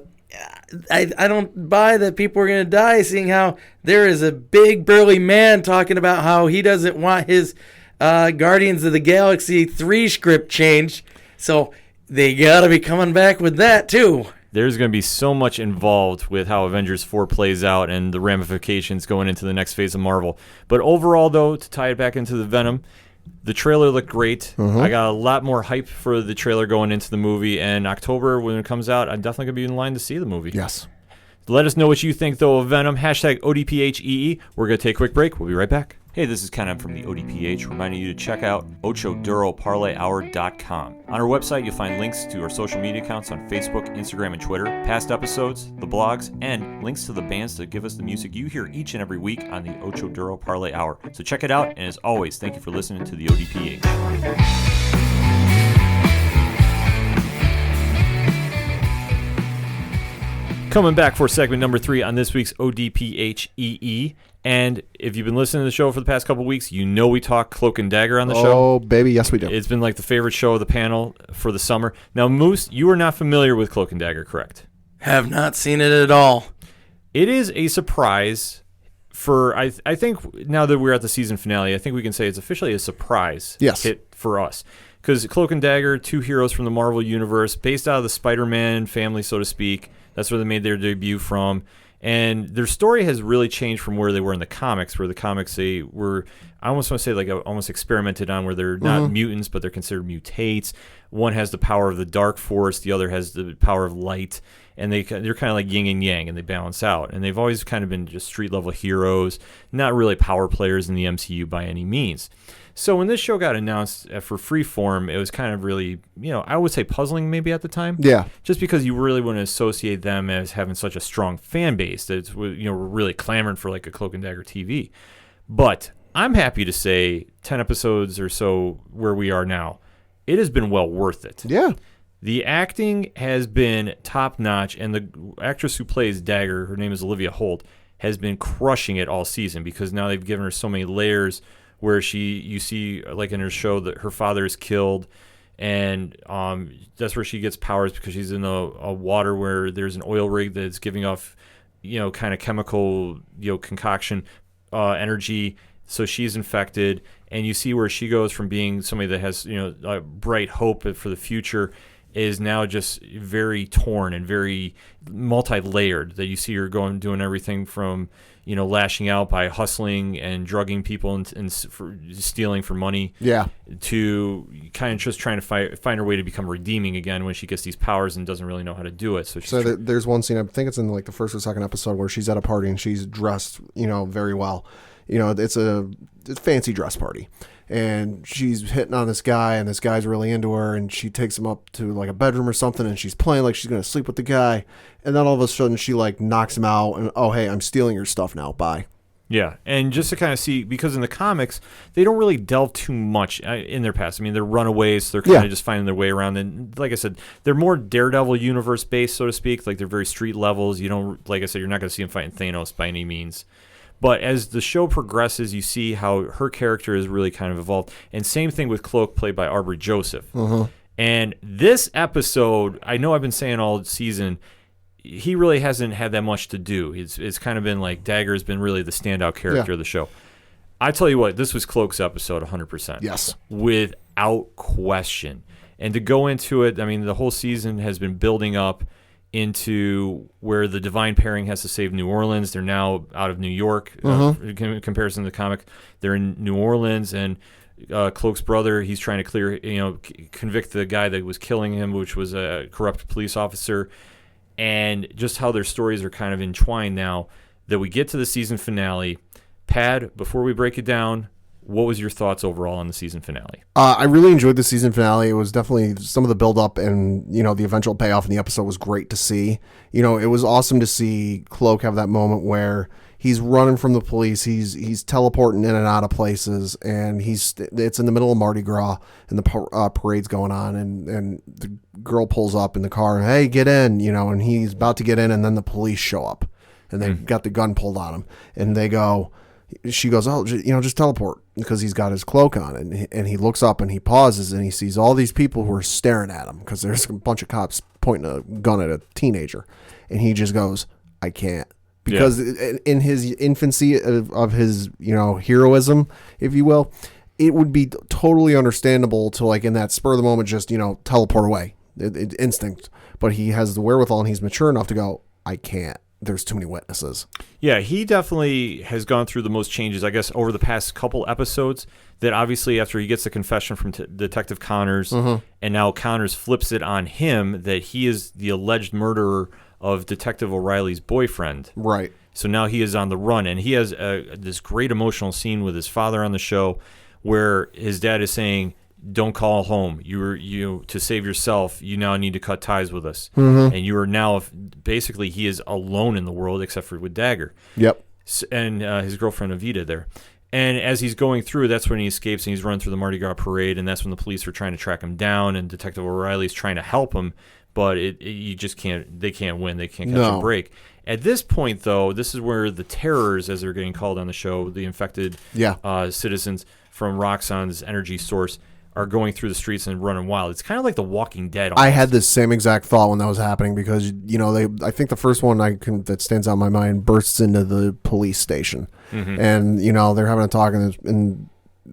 [SPEAKER 3] don't buy that people are going to die seeing how there is a big burly man talking about how he doesn't want his Guardians of the Galaxy 3 script changed. So they got to be coming back with that, too.
[SPEAKER 1] There's going to be so much involved with how Avengers 4 plays out and the ramifications going into the next phase of Marvel. But overall, though, to tie it back into the Venom, the trailer looked great.
[SPEAKER 2] Mm-hmm.
[SPEAKER 1] I got a lot more hype for the trailer going into the movie. And October, when it comes out, I'm definitely going to be in line to see the movie.
[SPEAKER 2] Yes.
[SPEAKER 1] Let us know what you think, though, of Venom. #ODPHEE. We're going to take a quick break. We'll be right back. Hey, this is Ken. I'm from the ODPH, reminding you to check out ochoduroparlayhour.com. On our website, you'll find links to our social media accounts on Facebook, Instagram, and Twitter, past episodes, the blogs, and links to the bands that give us the music you hear each and every week on the Ocho Duro Parlay Hour. So check it out, and as always, thank you for listening to the ODPH. Coming back for segment number 3 on this week's ODPHEE. And if you've been listening to the show for the past couple of weeks, you know we talk Cloak and Dagger on the show.
[SPEAKER 2] Oh, baby, yes we do.
[SPEAKER 1] It's been like the favorite show of the panel for the summer. Now, Moose, you are not familiar with Cloak and Dagger, correct?
[SPEAKER 3] Have not seen it at all.
[SPEAKER 1] It is a surprise for, I think, now that we're at the season finale, I think we can say it's officially a surprise hit for us. Because Cloak and Dagger, 2 heroes from the Marvel Universe, based out of the Spider-Man family, so to speak. That's where they made their debut from. And their story has really changed from where they were in the comics, where the comics, they were, I almost want to say, like almost experimented on, where they're not mutants, but they're considered mutates. One has the power of the dark force, the other has the power of light, and they're kind of like yin and yang, and they balance out. And they've always kind of been just street-level heroes, not really power players in the MCU by any means. So when this show got announced for Freeform, it was kind of really, I would say puzzling maybe at the time.
[SPEAKER 2] Yeah.
[SPEAKER 1] Just because you really want to associate them as having such a strong fan base that we're really clamoring for like a Cloak and Dagger TV. But I'm happy to say 10 episodes or so where we are now, it has been well worth it.
[SPEAKER 2] Yeah.
[SPEAKER 1] The acting has been top-notch, and the actress who plays Dagger, her name is Olivia Holt, has been crushing it all season because now they've given her so many layers where you see, like in her show, that her father is killed, and that's where she gets powers because she's in a water where there's an oil rig that's giving off, kind of chemical, concoction energy. So she's infected, and you see where she goes from being somebody that has, a bright hope for the future, is now just very torn and very multi-layered. That you see her doing everything from, lashing out by hustling and drugging people and for stealing for money.
[SPEAKER 2] Yeah.
[SPEAKER 1] To kind of just trying to find her way to become redeeming again when she gets these powers and doesn't really know how to do it. So
[SPEAKER 2] there's one scene, I think it's in like the first or second episode, where she's at a party and she's dressed, very well. It's a fancy dress party. And she's hitting on this guy, and this guy's really into her, and she takes him up to like a bedroom or something, and she's playing like she's going to sleep with the guy. And then all of a sudden she like knocks him out, and oh, hey, I'm stealing your stuff now. Bye.
[SPEAKER 1] Yeah, and just to kind of see, because in the comics, they don't really delve too much in their past. I mean, they're runaways, so they're kind of just finding their way around. And like I said, they're more Daredevil universe-based, so to speak. Like, they're very street levels. You don't, like I said, you're not going to see them fighting Thanos by any means. But as the show progresses, you see how her character is really kind of evolved. And same thing with Cloak, played by Aubrey Joseph. And this episode, I know I've been saying all season, he really hasn't had that much to do. It's kind of been like Dagger's been really the standout character of the show. I tell you what, this was Cloak's episode 100%.
[SPEAKER 2] Yes.
[SPEAKER 1] Without question. And to go into it, I mean, the whole season has been building up into where the Divine Pairing has to save New Orleans. They're now out of New York in comparison to the comic. They're in New Orleans, and Cloak's brother, he's trying to clear, convict the guy that was killing him, which was a corrupt police officer. And just how their stories are kind of entwined now that we get to the season finale. Pad, before we break it down, what was your thoughts overall on the season finale?
[SPEAKER 2] I really enjoyed the season finale. It was definitely some of the build-up and, the eventual payoff in the episode was great to see. It was awesome to see Cloak have that moment where he's running from the police. He's teleporting in and out of places, and it's in the middle of Mardi Gras, and the parade's going on, and the girl pulls up in the car, and, hey, get in, and he's about to get in, and then the police show up, and they got the gun pulled on him, and she goes, oh, just teleport, because he's got his cloak on, and he looks up and he pauses and he sees all these people who are staring at him because there's a bunch of cops pointing a gun at a teenager, and he just goes, I can't, because in his infancy of his heroism, if you will, it would be totally understandable to, like, in that spur of the moment, just teleport away, instinct, but he has the wherewithal and he's mature enough to go, I can't. There's too many witnesses.
[SPEAKER 1] Yeah, he definitely has gone through the most changes, I guess, over the past couple episodes. That obviously after he gets the confession from Detective Connors, and now Connors flips it on him that he is the alleged murderer of Detective O'Reilly's boyfriend.
[SPEAKER 2] Right.
[SPEAKER 1] So now he is on the run, and he has this great emotional scene with his father on the show where his dad is saying, don't call home. You to save yourself, you now need to cut ties with us. And you are now, basically, he is alone in the world except for with Dagger.
[SPEAKER 2] Yep.
[SPEAKER 1] And his girlfriend Evita there. And as he's going through, that's when he escapes and he's running through the Mardi Gras parade, and that's when the police are trying to track him down, and Detective O'Reilly's trying to help him, but you just can't. They can't win. They can't catch a break. At this point, though, this is where the terrors, as they're getting called on the show, the infected citizens from Roxxon's energy source, are going through the streets and running wild. It's kind of like The Walking Dead. Almost.
[SPEAKER 2] I had the same exact thought when that was happening because, I think the first one that stands out in my mind bursts into the police station. And, they're having a talk and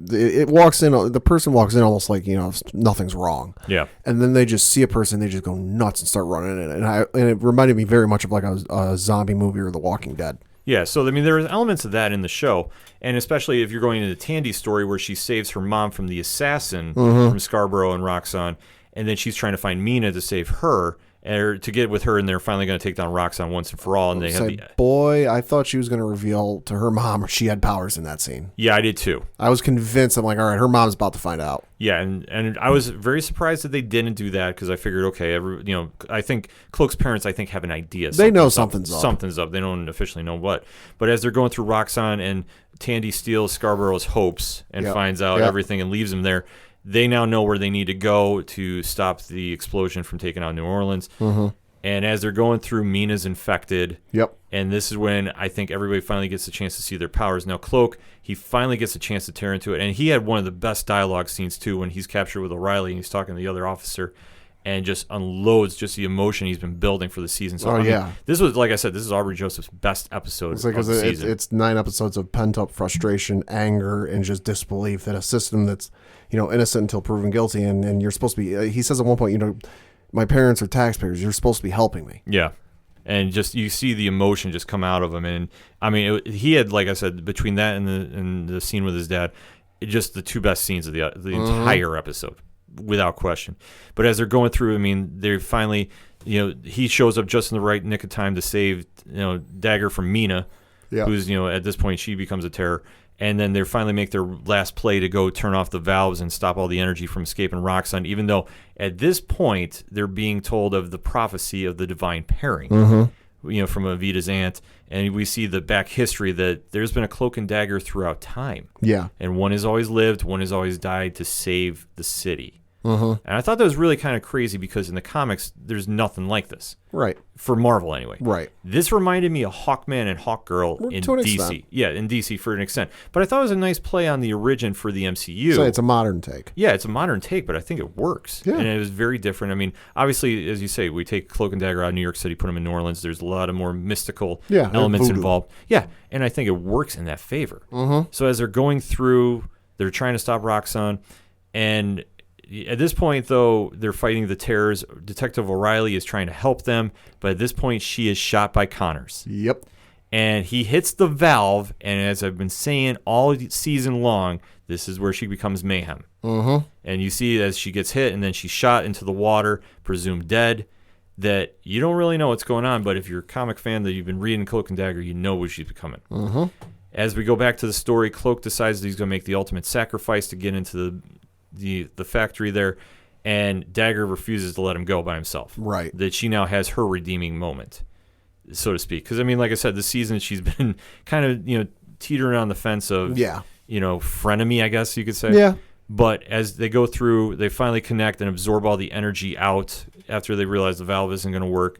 [SPEAKER 2] it walks in, the person walks in almost like, nothing's wrong.
[SPEAKER 1] Yeah.
[SPEAKER 2] And then they just see a person, they just go nuts and start running in it. And it reminded me very much of like a zombie movie or The Walking Dead.
[SPEAKER 1] Yeah, so, there are elements of that in the show, and especially if you're going into Tandy's story where she saves her mom from the assassin from Scarborough and Roxxon, and then she's trying to find Mina to save her, or to get with her, and they're finally going to take down Roxxon once and for all. And
[SPEAKER 2] boy, I thought she was going to reveal to her mom she had powers in that scene.
[SPEAKER 1] Yeah, I did too.
[SPEAKER 2] I was convinced. I'm like, all right, her mom's about to find out.
[SPEAKER 1] Yeah, and I was very surprised that they didn't do that because I figured, okay, I think Cloak's parents, have an idea.
[SPEAKER 2] They know something's up.
[SPEAKER 1] Something's up. They don't officially know what. But as they're going through Roxxon and Tandy steals Scarborough's hopes and finds out everything and leaves him there, they now know where they need to go to stop the explosion from taking out New Orleans. And as they're going through, Mina's infected.
[SPEAKER 2] Yep.
[SPEAKER 1] And this is when I think everybody finally gets a chance to see their powers. Now, Cloak, he finally gets a chance to tear into it. And he had one of the best dialogue scenes, too, when he's captured with O'Reilly and he's talking to the other officer and just unloads just the emotion he's been building for the season. So, this was, like I said, this is Aubrey Joseph's best episode of the season.
[SPEAKER 2] It's 9 episodes of pent-up frustration, anger, and just disbelief that a system that's, innocent until proven guilty, and you're supposed to be, he says at one point, my parents are taxpayers, you're supposed to be helping me.
[SPEAKER 1] Yeah. And just, you see the emotion just come out of him. And, he had, like I said, between that and the scene with his dad, just the two best scenes of the entire episode. Without question. But as they're going through, they're finally, he shows up just in the right nick of time to save, Dagger from Mina, who's, at this point, she becomes a terror. And then they finally make their last play to go turn off the valves and stop all the energy from escaping Roxxon, even though at this point they're being told of the prophecy of the divine pairing, from Evita's aunt. And we see the back history that there's been a Cloak and Dagger throughout time.
[SPEAKER 2] Yeah.
[SPEAKER 1] And one has always lived, one has always died to save the city. And I thought that was really kind of crazy because in the comics, there's nothing like this.
[SPEAKER 2] Right.
[SPEAKER 1] For Marvel, anyway.
[SPEAKER 2] Right.
[SPEAKER 1] This reminded me of Hawkman and Hawkgirl in DC.
[SPEAKER 2] Extent.
[SPEAKER 1] Yeah, in DC for an extent. But I thought it was a nice play on the origin for the MCU.
[SPEAKER 2] So it's a modern take.
[SPEAKER 1] Yeah, it's a modern take, but I think it works. Yeah. And it was very different. Obviously, as you say, we take Cloak and Dagger out of New York City, put them in New Orleans. There's a lot of more mystical elements involved. Yeah, and I think it works in that favor. So as they're going through, they're trying to stop Roxxon, and at this point, though, they're fighting the terrors. Detective O'Reilly is trying to help them, but at this point, she is shot by Connors.
[SPEAKER 2] Yep.
[SPEAKER 1] And he hits the valve, and as I've been saying all season long, this is where she becomes mayhem. And you see as she gets hit, and then she's shot into the water, presumed dead, that you don't really know what's going on, but if you're a comic fan that you've been reading Cloak and Dagger, you know what she's becoming. As we go back to the story, Cloak decides that he's going to make the ultimate sacrifice to get into the factory there, and Dagger refuses to let him go by himself.
[SPEAKER 2] Right.
[SPEAKER 1] That she now has her redeeming moment, so to speak. Because, like I said, this season she's been kind of, teetering on the fence of, frenemy, I guess you could say.
[SPEAKER 2] Yeah.
[SPEAKER 1] But as they go through, they finally connect and absorb all the energy out after they realize the valve isn't going to work.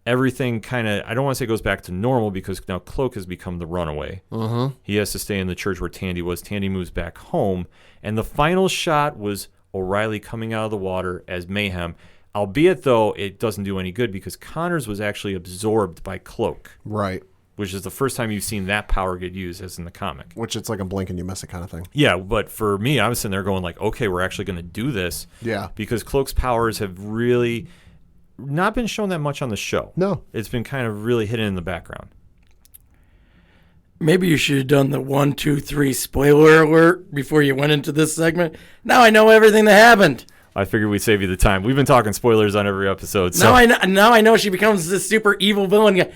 [SPEAKER 1] Everything kind of, I don't want to say goes back to normal because now Cloak has become the runaway. He has to stay in the church where Tandy was. Tandy moves back home. And the final shot was O'Reilly coming out of the water as Mayhem. Albeit, though, it doesn't do any good because Connors was actually absorbed by Cloak.
[SPEAKER 2] Right.
[SPEAKER 1] Which is the first time you've seen that power get used as in the comic.
[SPEAKER 2] Which it's like a blink and you miss it kind of thing.
[SPEAKER 1] Yeah, but for me, I was sitting there going like, okay, we're actually going to do this.
[SPEAKER 2] Yeah.
[SPEAKER 1] Because Cloak's powers have really not been shown that much on the show.
[SPEAKER 2] No.
[SPEAKER 1] It's been kind of really hidden in the background.
[SPEAKER 3] Maybe you should have done the 1, 2, 3 spoiler alert before you went into this segment. Now I know everything that happened.
[SPEAKER 1] I figured we'd save you the time. We've been talking spoilers on every episode. So.
[SPEAKER 3] Now I know she becomes this super evil villain guy.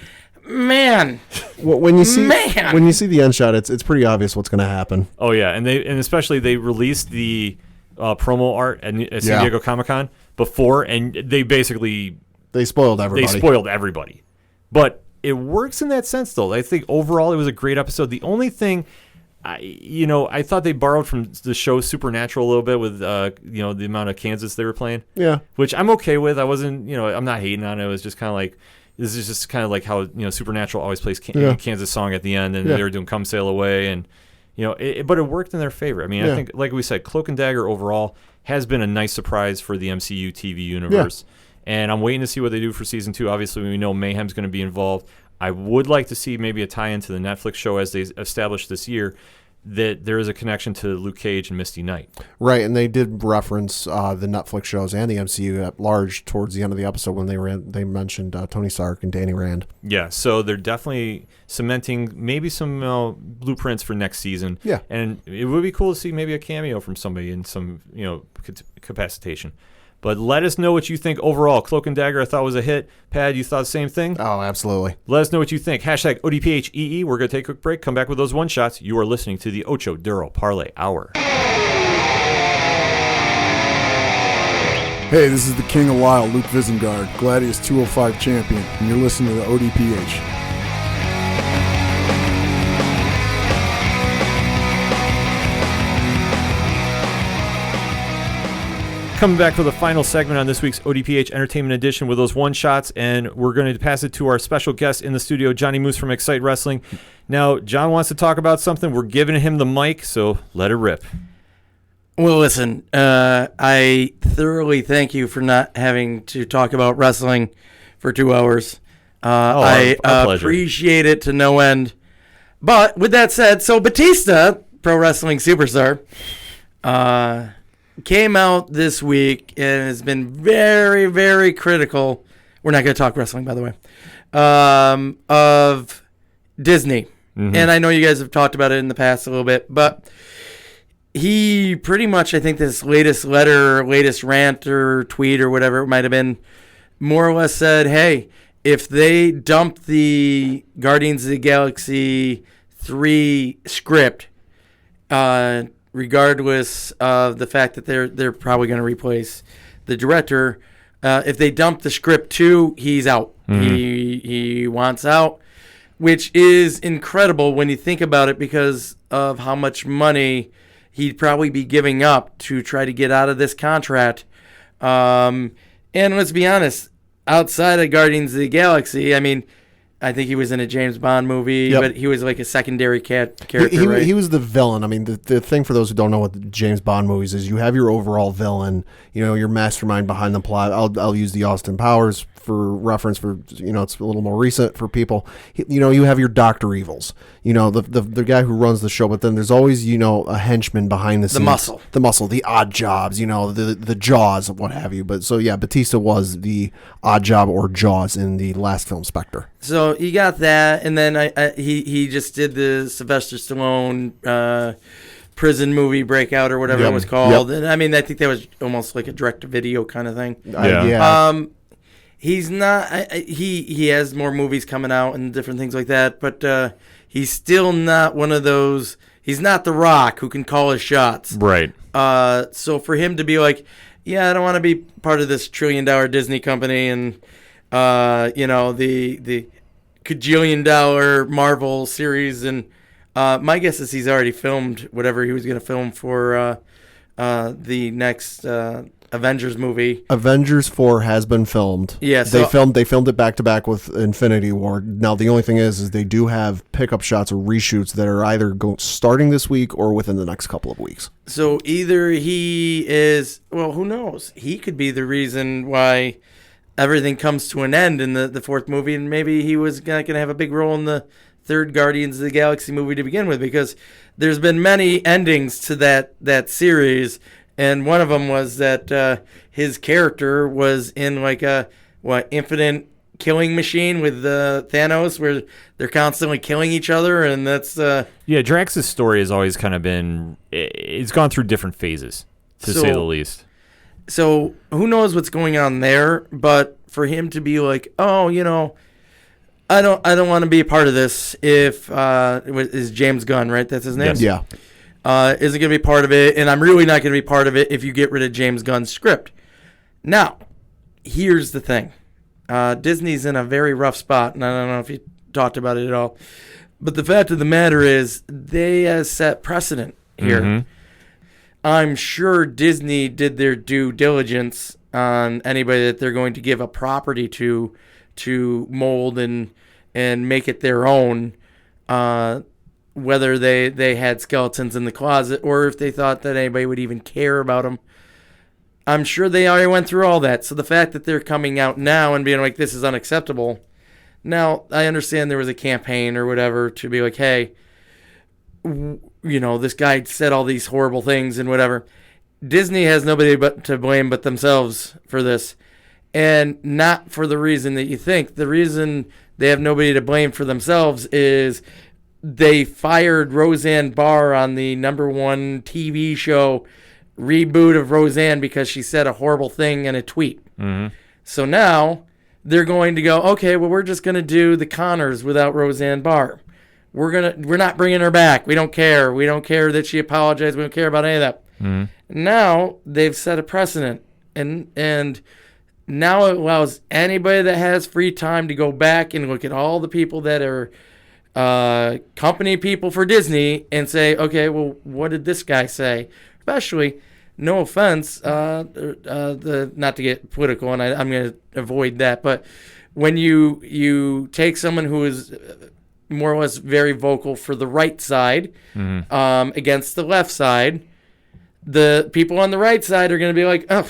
[SPEAKER 3] man.
[SPEAKER 2] When you see the end shot, it's pretty obvious what's going to happen.
[SPEAKER 1] Oh yeah, and especially they released the promo art at San Diego Comic-Con before, and they
[SPEAKER 2] spoiled everybody.
[SPEAKER 1] But it works in that sense, though. I think overall it was a great episode. The only thing, I thought they borrowed from the show Supernatural a little bit with the amount of Kansas they were playing.
[SPEAKER 2] Yeah,
[SPEAKER 1] which I'm okay with. I wasn't, I'm not hating on it. It was just kind of like. This is just kind of like how Supernatural always plays Kansas song at the end, and they were doing "Come Sail Away," and but it worked in their favor. I mean, I think, like we said, Cloak and Dagger overall has been a nice surprise for the MCU TV universe, and I'm waiting to see what they do for season 2. Obviously, we know Mayhem's going to be involved. I would like to see maybe a tie-in to the Netflix show as they established this year, that there is a connection to Luke Cage and Misty Knight.
[SPEAKER 2] Right, and they did reference the Netflix shows and the MCU at large towards the end of the episode when they mentioned Tony Stark and Danny Rand.
[SPEAKER 1] Yeah, so they're definitely cementing maybe some blueprints for next season.
[SPEAKER 2] Yeah.
[SPEAKER 1] And it would be cool to see maybe a cameo from somebody in some capacitation. But let us know what you think overall. Cloak and Dagger I thought was a hit. Pad, you thought the same thing?
[SPEAKER 2] Oh, absolutely.
[SPEAKER 1] Let us know what you think. Hashtag ODPHEE. We're going to take a quick break. Come back with those one-shots. You are listening to the Ocho Duro Parlay Hour.
[SPEAKER 5] Hey, this is the King of Lyle, Luke Visengard, Gladius 205 champion, and you're listening to the ODPH.
[SPEAKER 1] Coming back for the final segment on this week's ODPH Entertainment Edition with those one-shots, and we're going to pass it to our special guest in the studio, Jonny Moose from Xcite Wrestling. Now, John wants to talk about something. We're giving him the mic, so let it rip.
[SPEAKER 3] Well, listen, I thoroughly thank you for not having to talk about wrestling for 2 hours. I appreciate it to no end. But with that said, so Batista, pro wrestling superstar, came out this week and has been very, very critical. We're not going to talk wrestling, by the way, of Disney. Mm-hmm. And I know you guys have talked about it in the past a little bit, but he pretty much, I think this latest letter, latest rant or tweet or whatever it might have been, more or less said, hey, if they dump the Guardians of the Galaxy 3 script, regardless of the fact that they're probably going to replace the director, if they dump the script too, he's out. Mm-hmm. He wants out, which is incredible when you think about it because of how much money he'd probably be giving up to try to get out of this contract. And let's be honest, outside of Guardians of the Galaxy, I mean, I think he was in a James Bond movie, but he was like a secondary character, right?
[SPEAKER 2] He was the villain. I mean, the thing for those who don't know what the James Bond movies is, you have your overall villain, your mastermind behind the plot. I'll use the Austin Powers for reference for, it's a little more recent for people. You have your Dr. Evils, the guy who runs the show, but then there's always, a henchman behind the scenes. The muscle, the odd jobs, the Jaws, what have you. But so, yeah, Batista was the odd job or Jaws in the last film, Spectre.
[SPEAKER 3] So you got that, and then he just did the Sylvester Stallone prison movie Breakout or whatever it was called. And I mean, I think that was almost like a direct-to-video kind of thing. He's not. He has more movies coming out and different things like that, but he's still not one of those. He's not The Rock who can call his shots.
[SPEAKER 1] Right.
[SPEAKER 3] So for him to be like, yeah, I don't want to be part of this $1 trillion Disney company and the $1 Marvel series, and my guess is he's already filmed whatever he was going to film for the next Avengers movie.
[SPEAKER 2] Avengers 4 has been filmed.
[SPEAKER 3] Yeah,
[SPEAKER 2] so they filmed it back to back with Infinity War. Now the only thing is they do have pickup shots or reshoots that are either starting this week or within the next couple of weeks.
[SPEAKER 3] So either he is, well, who knows? He could be the reason why everything comes to an end in the fourth movie, and maybe he was going to have a big role in the third Guardians of the Galaxy movie to begin with, because there's been many endings to that series, and one of them was that his character was in like a infinite killing machine with Thanos, where they're constantly killing each other, and that's
[SPEAKER 1] Drax's story has always kind of been, it's gone through different phases, to say the least.
[SPEAKER 3] So who knows what's going on there, but for him to be like, oh, I don't want to be a part of this if is James Gunn, right? That's his name?
[SPEAKER 1] Yes.
[SPEAKER 2] Yeah.
[SPEAKER 3] Isn't going to be part of it, and I'm really not going to be part of it if you get rid of James Gunn's script. Now, here's the thing. Disney's in a very rough spot, and I don't know if you talked about it at all, but the fact of the matter is they have set precedent here. Mm-hmm. I'm sure Disney did their due diligence on anybody that they're going to give a property to mold and make it their own, whether they had skeletons in the closet or if they thought that anybody would even care about them. I'm sure they already went through all that. So the fact that they're coming out now and being like, this is unacceptable. Now, I understand there was a campaign or whatever to be like, hey, this guy said all these horrible things and whatever. Disney has nobody to blame but themselves for this. And not for the reason that you think. The reason they have nobody to blame for themselves is they fired Roseanne Barr on the #1 TV show reboot of Roseanne because she said a horrible thing in a tweet. Mm-hmm. So now they're going to go, okay, well, we're just going to do The Connors without Roseanne Barr. We're not bringing her back. We don't care. We don't care that she apologized. We don't care about any of that. Mm-hmm. Now they've set a precedent, and now it allows anybody that has free time to go back and look at all the people that are company people for Disney and say, okay, well, what did this guy say? Especially, no offense, not to get political, and I'm going to avoid that, but when you take someone who is more or less very vocal for the right side against the left side, the people on the right side are going to be like, oh,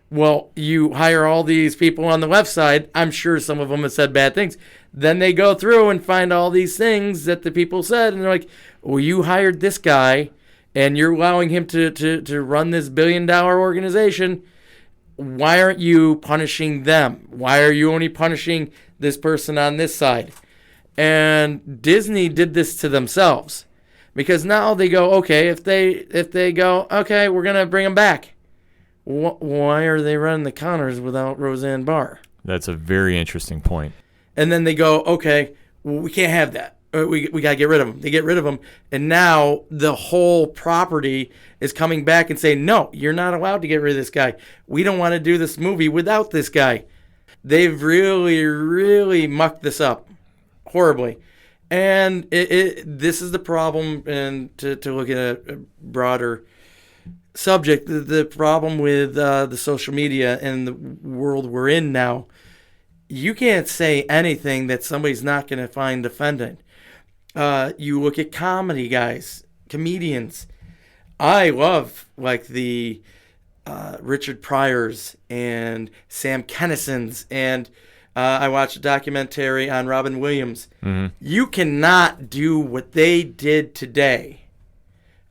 [SPEAKER 3] well, you hire all these people on the left side. I'm sure some of them have said bad things. Then they go through and find all these things that the people said, and they're like, well, you hired this guy, and you're allowing him to run this billion-dollar organization. Why aren't you punishing them? Why are you only punishing this person on this side? And Disney did this to themselves, because now they go, okay, if they go, okay, we're gonna bring them back. Why are they running the Connors without Roseanne Barr?
[SPEAKER 1] That's a very interesting point.
[SPEAKER 3] And then they go, okay, well, we can't have that. We got to get rid of them. They get rid of them. And now the whole property is coming back and saying, no, you're not allowed to get rid of this guy. We don't want to do this movie without this guy. They've really, really mucked this up horribly. And this is the problem, and to look at a broader subject, the problem with the social media and the world we're in now, you can't say anything that somebody's not going to find offending. You look at comedy guys, comedians. I love like the Richard Pryors and Sam Kinnisons, and I watched a documentary on Robin Williams. Mm-hmm. You cannot do what they did today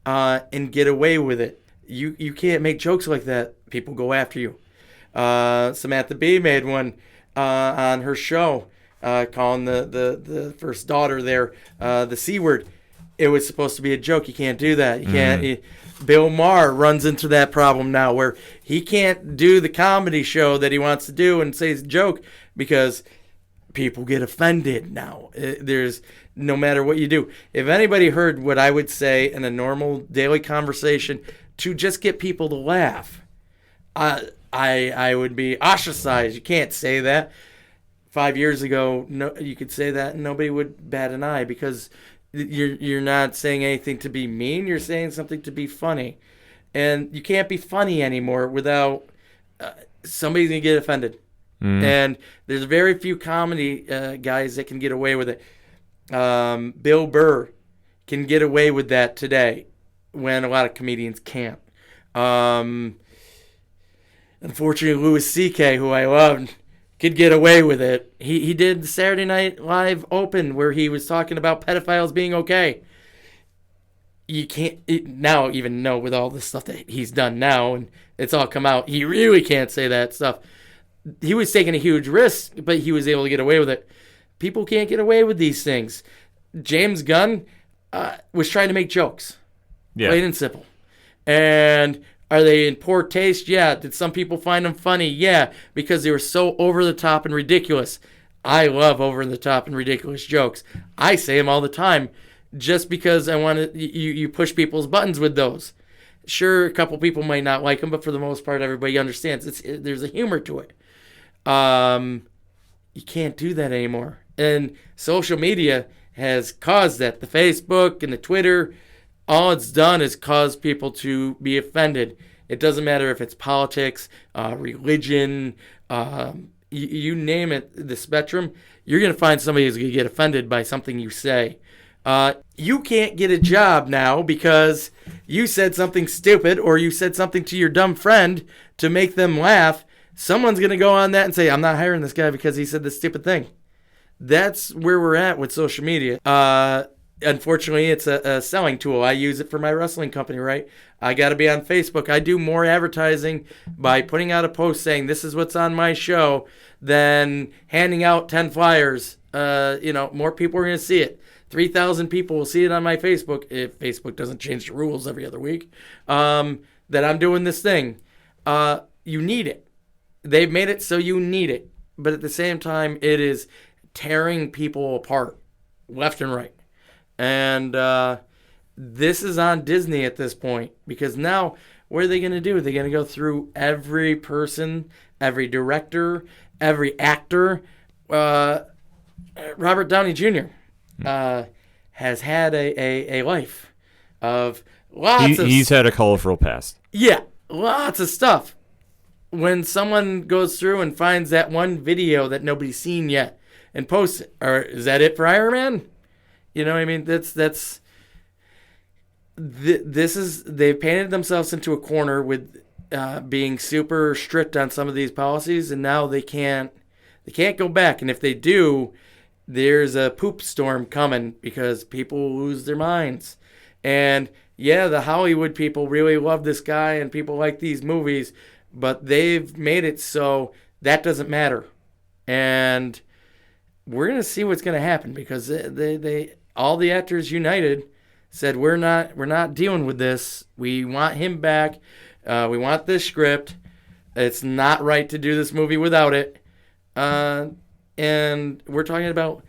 [SPEAKER 3] and get away with it. You can't make jokes like that. People go after you. Samantha Bee made one on her show, calling the first daughter there the C word. It was supposed to be a joke. You can't do that. You can't. Bill Maher runs into that problem now, where he can't do the comedy show that he wants to do and say it's a joke because people get offended now. There's no matter what you do. If anybody heard what I would say in a normal daily conversation to just get people to laugh, I would be ostracized. You can't say that. 5 years ago, no, you could say that and nobody would bat an eye, because you're not saying anything to be mean. You're saying something to be funny, and you can't be funny anymore without somebody's gonna get offended. And there's very few comedy guys that can get away with it. Bill Burr can get away with that today, when a lot of comedians can't. Unfortunately, Louis C.K., who I loved, could get away with it. He did the Saturday Night Live Open where he was talking about pedophiles being okay. You can't now even know, with all the stuff that he's done now and it's all come out, he really can't say that stuff. He was taking a huge risk, but he was able to get away with it. People can't get away with these things. James Gunn was trying to make jokes. Yeah. Plain and simple. And are they in poor taste? Yeah. Did some people find them funny? Yeah, because they were so over the top and ridiculous. I love over-the-top and ridiculous jokes. I say them all the time just because I want to. You push people's buttons with those. Sure, a couple people might not like them, but for the most part, everybody understands. There's a humor to it. You can't do that anymore. And social media has caused that. The Facebook and the Twitter, all it's done is cause people to be offended. It doesn't matter if it's politics, religion, you name it, the spectrum, you're going to find somebody who's going to get offended by something you say. You can't get a job now because you said something stupid or you said something to your dumb friend to make them laugh. Someone's going to go on that and say, I'm not hiring this guy because he said this stupid thing. That's where we're at with social media. Unfortunately, it's a selling tool. I use it for my wrestling company, right? I got to be on Facebook. I do more advertising by putting out a post saying this is what's on my show than handing out 10 flyers. More people are going to see it. 3,000 people will see it on my Facebook, if Facebook doesn't change the rules every other week, that I'm doing this thing. You need it. They've made it so you need it. But at the same time, it is tearing people apart left and right. And this is on Disney at this point because now what are they going to do? They're going to go through every person, every director, every actor. Robert Downey Jr. Has had a life of lots of...
[SPEAKER 1] He's had a colorful past.
[SPEAKER 3] Yeah, lots of stuff. When someone goes through and finds that one video that nobody's seen yet and posts it, or is that it for Iron Man? You know what I mean? This is, they've painted themselves into a corner with being super strict on some of these policies, and now they can't go back. And if they do, there's a poop storm coming because people lose their minds. And yeah, the Hollywood people really love this guy and people like these movies, but they've made it so that doesn't matter. And we're going to see what's going to happen because they all the actors united said we're not dealing with this. We want him back. We want this script. It's not right to do this movie without it. And we're talking about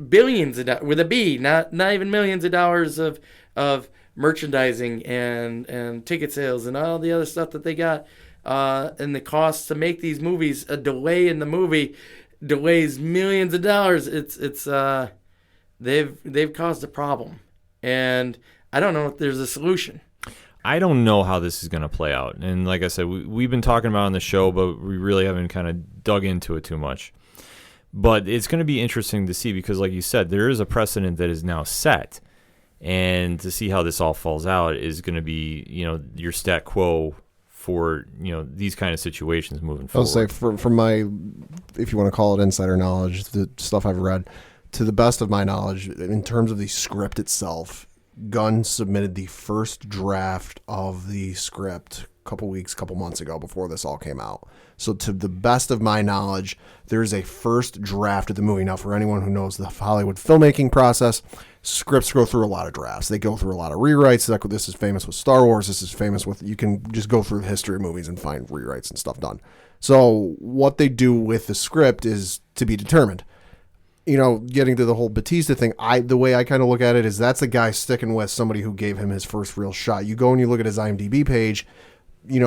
[SPEAKER 3] billions of dollars with a B, not even millions of dollars of merchandising and ticket sales and all the other stuff that they got. And the cost to make these movies, a delay in the movie delays millions of dollars. It's they've caused a problem, and I don't know if there's a solution.
[SPEAKER 1] I don't know how this is going to play out. And like I said, we've been talking about it on the show, but we really haven't kind of dug into it too much. But it's going to be interesting to see because, like you said, there is a precedent that is now set. And to see how this all falls out is going to be, your stat quo for, these kind of situations moving forward.
[SPEAKER 2] I'll say from my, if you want to call it insider knowledge, the stuff I've read, to the best of my knowledge, in terms of the script itself, Gunn submitted the first draft of the script a couple months ago before this all came out. So to the best of my knowledge, there's a first draft of the movie. Now, for anyone who knows the Hollywood filmmaking process, scripts go through a lot of drafts. They go through a lot of rewrites. This is famous with Star Wars. This is famous with, you can just go through the history of movies and find rewrites and stuff done. So what they do with the script is to be determined. Getting to the whole Batista thing, the way I kind of look at it is that's a guy sticking with somebody who gave him his first real shot. You go and you look at his IMDb page,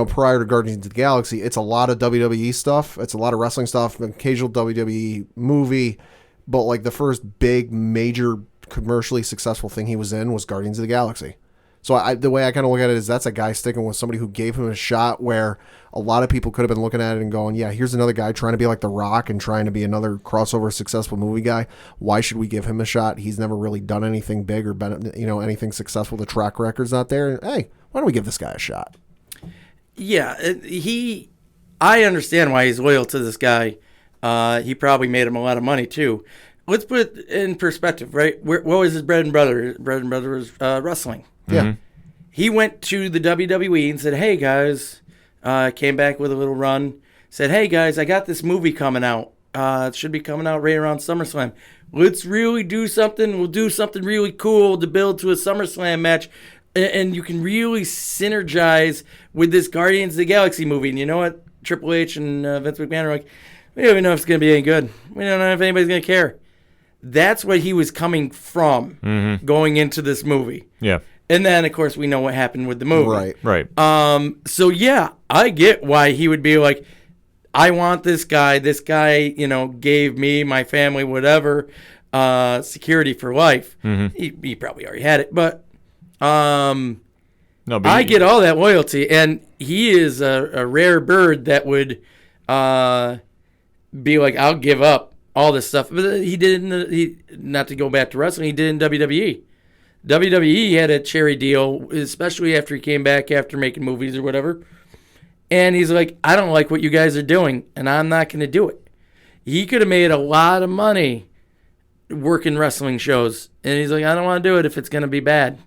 [SPEAKER 2] prior to Guardians of the Galaxy, it's a lot of WWE stuff. It's a lot of wrestling stuff, an occasional WWE movie. But like the first big, major, commercially successful thing he was in was Guardians of the Galaxy. So the way I kind of look at it is that's a guy sticking with somebody who gave him a shot where a lot of people could have been looking at it and going, yeah, here's another guy trying to be like The Rock and trying to be another crossover successful movie guy. Why should we give him a shot? He's never really done anything big or been, anything successful. The track record's not there. Hey, why don't we give this guy a shot?
[SPEAKER 3] Yeah, I understand why he's loyal to this guy. He probably made him a lot of money too. Let's put it in perspective, right? What was his bread and butter? His bread and butter was wrestling.
[SPEAKER 2] Yeah.
[SPEAKER 1] Mm-hmm.
[SPEAKER 3] He went to the WWE and said, hey, guys, came back with a little run, said, hey, guys, I got this movie coming out. It should be coming out right around SummerSlam. Let's really do something. We'll do something really cool to build to a SummerSlam match. And you can really synergize with this Guardians of the Galaxy movie. And you know what? Triple H and Vince McMahon are like, We don't even know if it's going to be any good. We don't know if anybody's going to care. That's what he was coming from going into this movie.
[SPEAKER 1] Yeah.
[SPEAKER 3] And then, of course, we know what happened with the movie.
[SPEAKER 1] Right.
[SPEAKER 3] So, yeah, I get why he would be like, I want this guy. This guy, gave me, my family, whatever, security for life. He probably already had it. But I get all that loyalty. And he is a rare bird that would be like, I'll give up all this stuff. But he didn't, not to go back to wrestling, he did in WWE. WWE had a cherry deal, especially after he came back after making movies or whatever. And he's like, I don't like what you guys are doing, and I'm not going to do it. He could have made a lot of money working wrestling shows. And he's like, I don't want to do it if it's going to be bad.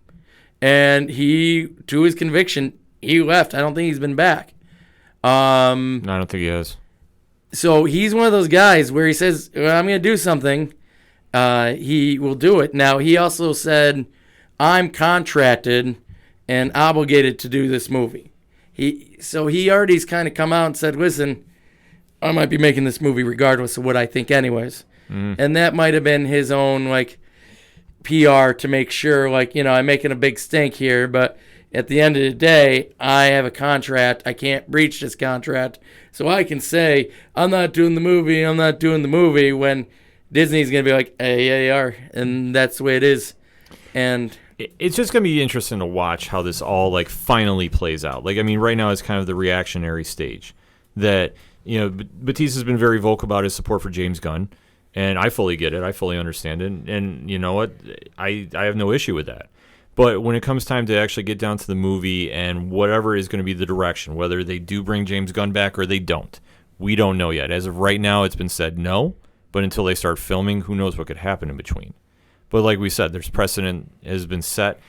[SPEAKER 3] And he, to his conviction, he left. I don't think he's been back.
[SPEAKER 1] No, I don't think he has.
[SPEAKER 3] So he's one of those guys where he says, well, I'm going to do something. He will do it. Now, he also said, I'm contracted and obligated to do this movie. So he already's kind of come out and said, listen, I might be making this movie regardless of what I think anyways. And that might have been his own, PR to make sure, I'm making a big stink here, but at the end of the day, I have a contract. I can't breach this contract. So I can say, I'm not doing the movie when Disney's going to be like, hey, yeah, you are. And that's the way it is. And
[SPEAKER 1] it's just going to be interesting to watch how this all finally plays out. Right now it's kind of the reactionary stage that, Batista's been very vocal about his support for James Gunn, and I fully get it. I fully understand it. And you know what? I have no issue with that. But when it comes time to actually get down to the movie and whatever is going to be the direction, whether they do bring James Gunn back or they don't, we don't know yet. As of right now, it's been said no, but until they start filming, who knows what could happen in between. But like we said, there's precedent has been set.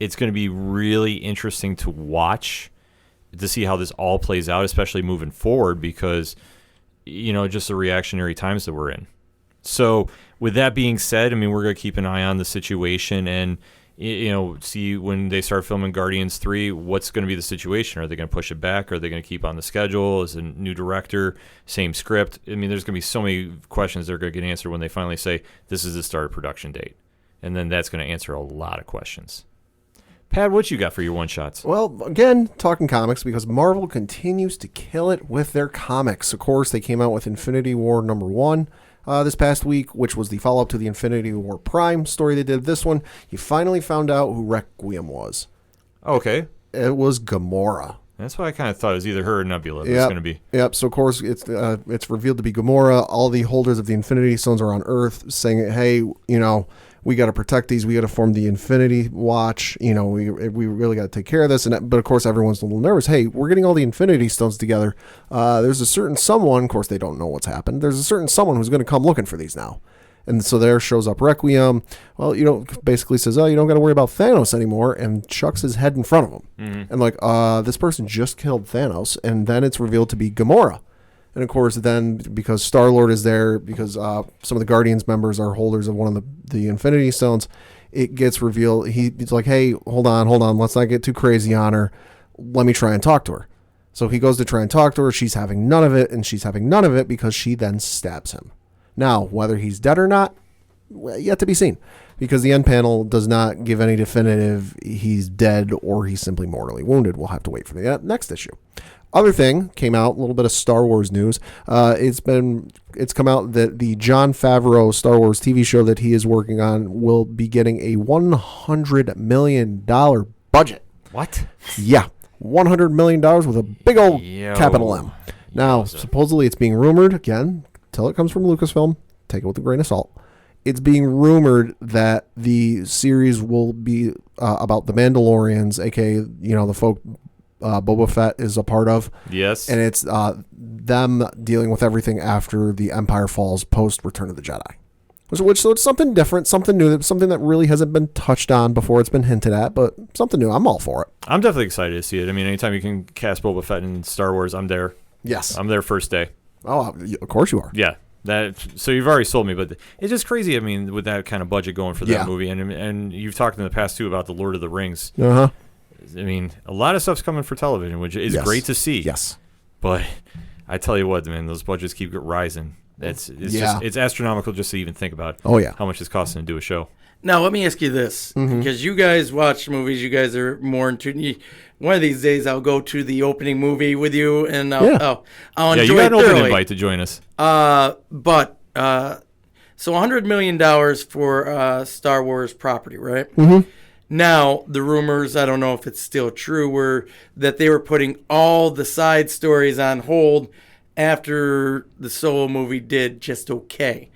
[SPEAKER 1] It's going to be really interesting to watch to see how this all plays out, especially moving forward because, just the reactionary times that we're in. So with that being said, we're going to keep an eye on the situation and, see when they start filming Guardians 3, what's going to be the situation. Are they going to push it back? Are they going to keep on the schedule? Is a new director, same script? There's going to be so many questions that are going to get answered when they finally say, this is the start of production date. And then that's going to answer a lot of questions. Pat, what you got for your one-shots?
[SPEAKER 2] Well, again, talking comics, because Marvel continues to kill it with their comics. Of course, they came out with Infinity War #1 this past week, which was the follow-up to the Infinity War Prime story they did. This one, you finally found out who Requiem was.
[SPEAKER 1] Okay.
[SPEAKER 2] It was Gamora.
[SPEAKER 1] That's what I kind of thought. It was either her or Nebula. It's going to be.
[SPEAKER 2] Yep. So, of course, it's revealed to be Gamora. All the holders of the Infinity Stones are on Earth saying, hey, we got to protect these. We got to form the Infinity Watch. We really got to take care of this. But of course, everyone's a little nervous. Hey, we're getting all the Infinity Stones together. There's a certain someone. Of course, they don't know what's happened. There's a certain someone who's going to come looking for these now. And so there shows up Requiem. Well, basically says, you don't got to worry about Thanos anymore, and chucks his head in front of him. And this person just killed Thanos. And then it's revealed to be Gamora. And of course, then because Star-Lord is there, because some of the Guardians members are holders of one of the Infinity Stones, it gets revealed. He's like, hey, hold on. Let's not get too crazy on her. Let me try and talk to her. So he goes to try and talk to her. She's having none of it, and she's having none of it because she then stabs him. Now, whether he's dead or not, yet to be seen, because the end panel does not give any definitive he's dead or he's simply mortally wounded. We'll have to wait for the next issue. Other thing came out, a little bit of Star Wars news. It's come out that the Jon Favreau Star Wars TV show that he is working on will be getting a $100 million budget.
[SPEAKER 1] What?
[SPEAKER 2] Yeah, $100 million with a big old capital M. Now, supposedly it's being rumored, again, till it comes from Lucasfilm, take it with a grain of salt. It's being rumored that the series will be about the Mandalorians, aka, the folk Boba Fett is a part of.
[SPEAKER 1] Yes.
[SPEAKER 2] And it's them dealing with everything after the Empire falls post Return of the Jedi. So it's something different, something new, something that really hasn't been touched on before. It's been hinted at, but something new. I'm all for it.
[SPEAKER 1] I'm definitely excited to see it. Anytime you can cast Boba Fett in Star Wars, I'm there.
[SPEAKER 2] Yes.
[SPEAKER 1] I'm there first day.
[SPEAKER 2] Oh, of course you are.
[SPEAKER 1] Yeah. So you've already sold me, but it's just crazy. With that kind of budget going for that movie, and you've talked in the past too about the Lord of the Rings.
[SPEAKER 2] Uh-huh.
[SPEAKER 1] A lot of stuff's coming for television, which is great to see.
[SPEAKER 2] Yes.
[SPEAKER 1] But I tell you what, man, those budgets keep rising. It's astronomical just to even think about.
[SPEAKER 2] Oh yeah,
[SPEAKER 1] how much it's costing to do a show.
[SPEAKER 3] Now let me ask you this, because you guys watch movies, you guys are more into. One of these days, I'll go to the opening movie with you, and I'll enjoy it.
[SPEAKER 1] You got an open
[SPEAKER 3] thoroughly.
[SPEAKER 1] invite to join us.
[SPEAKER 3] So $100 million for Star Wars property, right?
[SPEAKER 2] Mm-hmm.
[SPEAKER 3] Now, the rumors, I don't know if it's still true, were that they were putting all the side stories on hold after the Solo movie did just okay.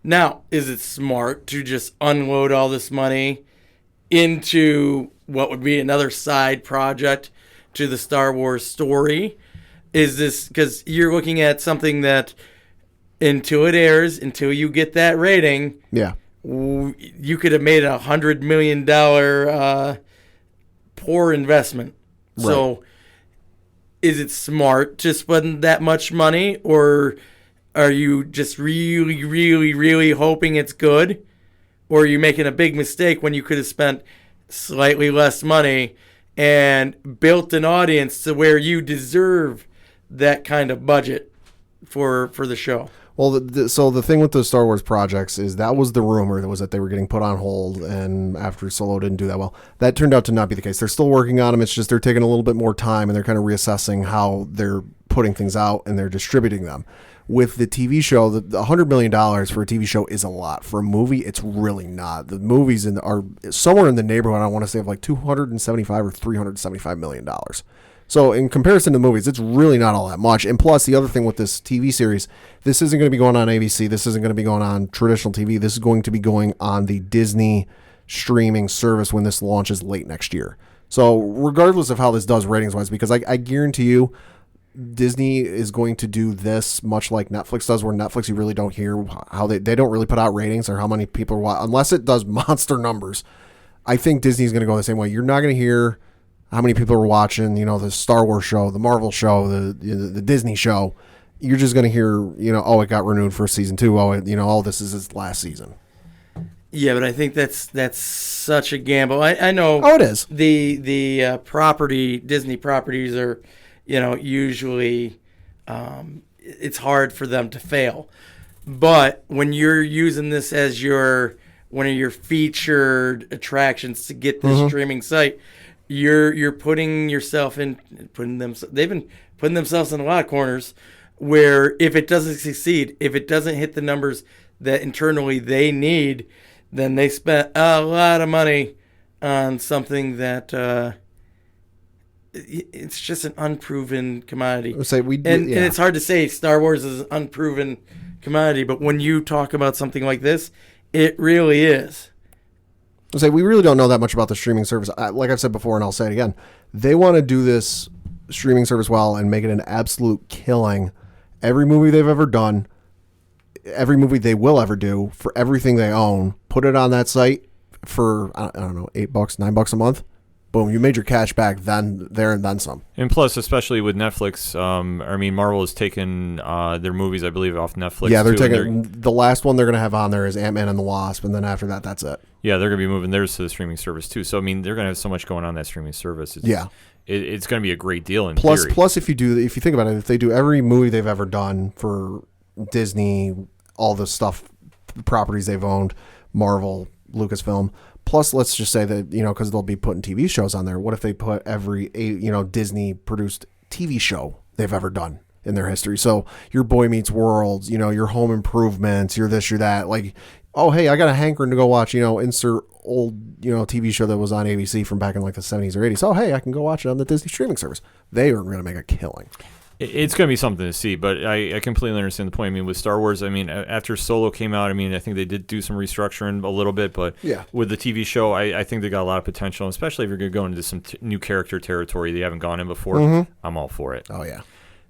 [SPEAKER 3] Now, is it smart to just unload all this money into what would be another side project to the Star Wars story? Is this because you're looking at something that until it airs, until you get that rating, you could have made $100 million poor investment. Right. So is it smart to spend that much money, or are you just really, really, really hoping it's good? Or are you making a big mistake when you could have spent slightly less money and built an audience to where you deserve that kind of budget for the show?
[SPEAKER 2] Well, so the thing with the Star Wars projects is that was the rumor that was that they were getting put on hold, and after Solo didn't do that well, that turned out to not be the case. They're still working on them. It's just they're taking a little bit more time, and they're kind of reassessing how they're putting things out and they're distributing them. With the TV show, the $100 million for a TV show is a lot. For a movie, it's really not. The movies are somewhere in the neighborhood, I want to say, of like $275 or $375 million. So in comparison to movies, it's really not all that much. And plus, the other thing with this TV series, this isn't going to be going on ABC. This isn't going to be going on traditional TV. This is going to be going on the Disney streaming service when this launches late next year. So regardless of how this does ratings-wise, because I guarantee you, Disney is going to do this much like Netflix does, where Netflix, you really don't hear how they don't really put out ratings or how many people are watching, unless it does monster numbers. I think Disney's going to go the same way. You're not going to hear how many people are watching, the Star Wars show, the Marvel show, the Disney show. You're just going to hear, it got renewed for season 2. This is its last season.
[SPEAKER 3] Yeah, but I think that's such a gamble. I know.
[SPEAKER 2] Oh, it is.
[SPEAKER 3] The Disney properties are, usually it's hard for them to fail. But when you're using this as one of your featured attractions to get this streaming site, you're putting yourself they've been putting themselves in a lot of corners where if it doesn't succeed, if it doesn't hit the numbers that internally they need, then they spent a lot of money on something that it's just an unproven commodity. And it's hard to say Star Wars is an unproven commodity, but when you talk about something like this, it really is.
[SPEAKER 2] We really don't know that much about the streaming service. Like I've said before, and I'll say it again, they want to do this streaming service well and make it an absolute killing. Every movie they've ever done, every movie they will ever do, for everything they own, put it on that site for, I don't know, $8, $9 a month. Boom, you made your cash back then, there, and then some.
[SPEAKER 1] And plus, especially with Netflix, Marvel has taken their movies, I believe, off Netflix.
[SPEAKER 2] Yeah, they're taking the last one they're going to have on there is Ant-Man and the Wasp, and then after that, that's it.
[SPEAKER 1] Yeah, they're going to be moving theirs to the streaming service too. So they're going to have so much going on that streaming service. It's going to be a great deal in theory.
[SPEAKER 2] Plus, if you think about it, if they do every movie they've ever done for Disney, all the stuff, the properties they've owned, Marvel, Lucasfilm. Plus, let's just say that, because they'll be putting TV shows on there. What if they put every, Disney-produced TV show they've ever done in their history? So your Boy Meets World, your Home Improvements, your this, your that. Like, oh, hey, I got a hankering to go watch, insert old, TV show that was on ABC from back in like the 70s or 80s. Oh, hey, I can go watch it on the Disney streaming service. They are going to make a killing.
[SPEAKER 1] It's going to be something to see, but I completely understand the point. I mean, with Star Wars, after Solo came out, I think they did do some restructuring a little bit, but with the TV show, I think they got a lot of potential, especially if you're going to go into some new character territory they haven't gone in before. I'm all for it.
[SPEAKER 2] Oh, yeah.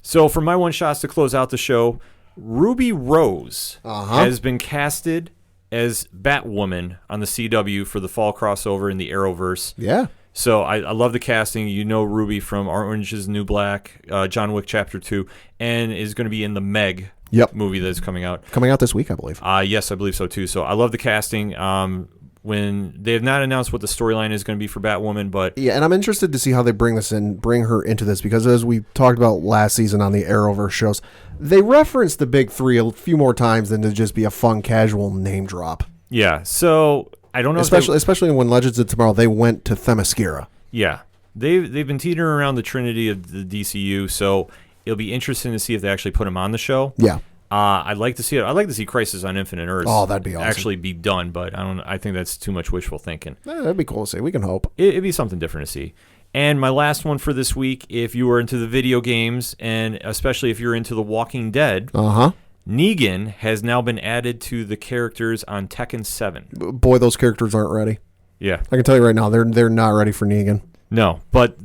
[SPEAKER 1] So for my one shots to close out the show, Ruby Rose has been casted as Batwoman on the CW for the fall crossover in the Arrowverse.
[SPEAKER 2] Yeah.
[SPEAKER 1] So I love the casting. Ruby from Orange is the New Black, John Wick Chapter 2, and is going to be in the Meg movie that's coming out.
[SPEAKER 2] Coming out this week, I believe.
[SPEAKER 1] Yes, I believe so too. So I love the casting. when they have not announced what the storyline is going to be for Batwoman, but
[SPEAKER 2] yeah, and I'm interested to see how they bring her into this, because as we talked about last season on the Arrowverse shows, they reference the big three a few more times than to just be a fun, casual name drop.
[SPEAKER 1] Yeah, so I don't know.
[SPEAKER 2] Especially when Legends of Tomorrow, they went to Themyscira.
[SPEAKER 1] Yeah, they've been teetering around the Trinity of the DCU, so it'll be interesting to see if they actually put him on the show.
[SPEAKER 2] Yeah.
[SPEAKER 1] I'd like to see it. I'd like to see Crisis on Infinite Earths.
[SPEAKER 2] Oh, that'd be awesome.
[SPEAKER 1] Actually be done, but I think that's too much wishful thinking.
[SPEAKER 2] That'd be cool to see. We can hope.
[SPEAKER 1] It'd be something different to see. And my last one for this week, if you are into the video games, and especially if you're into The Walking Dead, Negan has now been added to the characters on Tekken 7.
[SPEAKER 2] Boy, those characters aren't ready.
[SPEAKER 1] Yeah.
[SPEAKER 2] I can tell you right now, they're not ready for Negan.
[SPEAKER 1] No, but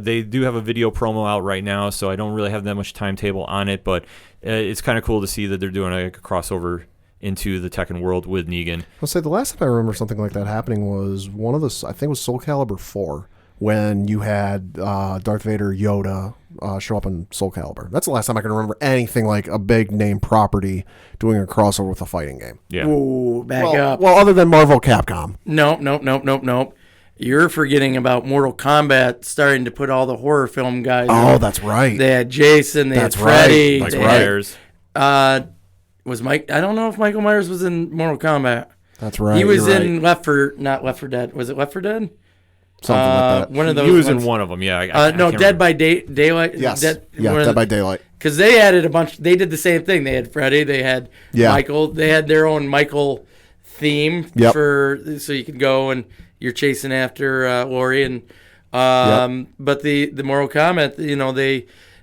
[SPEAKER 1] they do have a video promo out right now, so I don't really have that much timetable on it, but it's kind of cool to see that they're doing a crossover into the Tekken world with Negan.
[SPEAKER 2] I'll say the last time I remember something like that happening was I think it was Soul Calibur 4, when you had Darth Vader, Yoda show up in Soul Calibur. That's the last time I can remember anything like a big name property doing a crossover with a fighting game.
[SPEAKER 1] Yeah.
[SPEAKER 3] Ooh, back up.
[SPEAKER 2] Well, other than Marvel Capcom.
[SPEAKER 3] Nope. You're forgetting about Mortal Kombat starting to put all the horror film guys.
[SPEAKER 2] Oh, that's right.
[SPEAKER 3] They had Jason. They had Freddy.
[SPEAKER 1] Michael Myers.
[SPEAKER 3] Was Mike? I don't know if Michael Myers was in Mortal Kombat.
[SPEAKER 2] That's right.
[SPEAKER 3] He was in not Left 4 Dead. Was it Left 4 Dead?
[SPEAKER 2] Something like that.
[SPEAKER 3] One of those.
[SPEAKER 1] He was
[SPEAKER 3] ones.
[SPEAKER 1] in one of them. Yeah.
[SPEAKER 3] No, Dead by Daylight.
[SPEAKER 2] Yes.
[SPEAKER 3] Dead
[SPEAKER 2] by Daylight.
[SPEAKER 3] Because they added a bunch. They did the same thing. They had Freddy. They had Michael. They had their own Michael theme so you could go and you're chasing after Laurie and but the Mortal Kombat,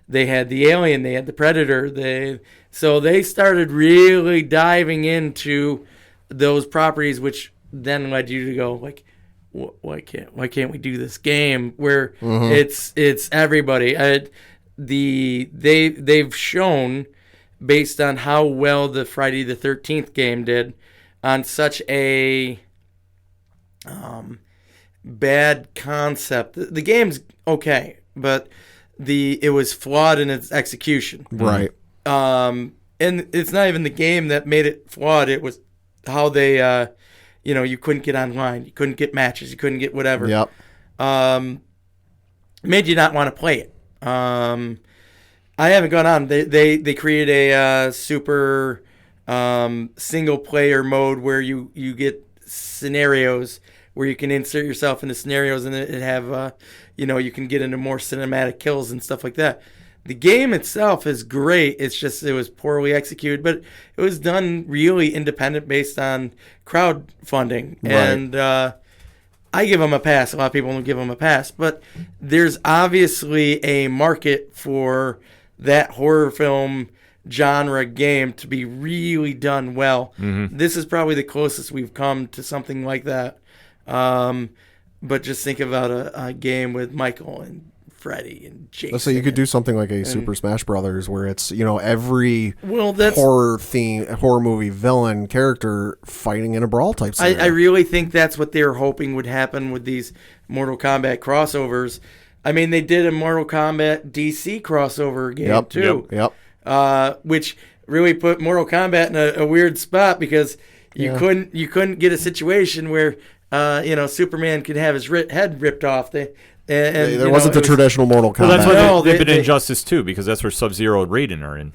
[SPEAKER 3] they had the Alien, they had the Predator, so they started really diving into those properties, which then led you to go like, why can't we do this game where it's everybody? They've shown, based on how well the Friday the 13th game did, on such a bad concept. The game's okay, but it was flawed in its execution.
[SPEAKER 2] Right.
[SPEAKER 3] And it's not even the game that made it flawed. It was how they, you couldn't get online, you couldn't get matches, you couldn't get whatever.
[SPEAKER 2] Yep.
[SPEAKER 3] Made you not want to play it. I haven't gone on. They create a super single player mode where you get scenarios where you can insert yourself into scenarios and it have you can get into more cinematic kills and stuff like that. The game itself is great. It's just it was poorly executed, but it was done really independent based on crowdfunding. Right. And I give them a pass. A lot of people don't give them a pass, but there's obviously a market for that horror film genre game to be really done well. Mm-hmm. This is probably the closest we've come to something like that. But just think about a game with Michael and Freddy and Jason.
[SPEAKER 2] So you could do something like a Super Smash Brothers, where it's every horror movie villain character fighting in a brawl type scenario.
[SPEAKER 3] I really think that's what they were hoping would happen with these Mortal Kombat crossovers. I mean, they did a Mortal Kombat DC crossover game too. Yep. Which really put Mortal Kombat in a weird spot, because you couldn't get a situation where Superman could have his head ripped off. There
[SPEAKER 2] wasn't the traditional Mortal Kombat.
[SPEAKER 1] Well, that's why they've been Injustice 2, because that's where Sub-Zero and Raiden are in.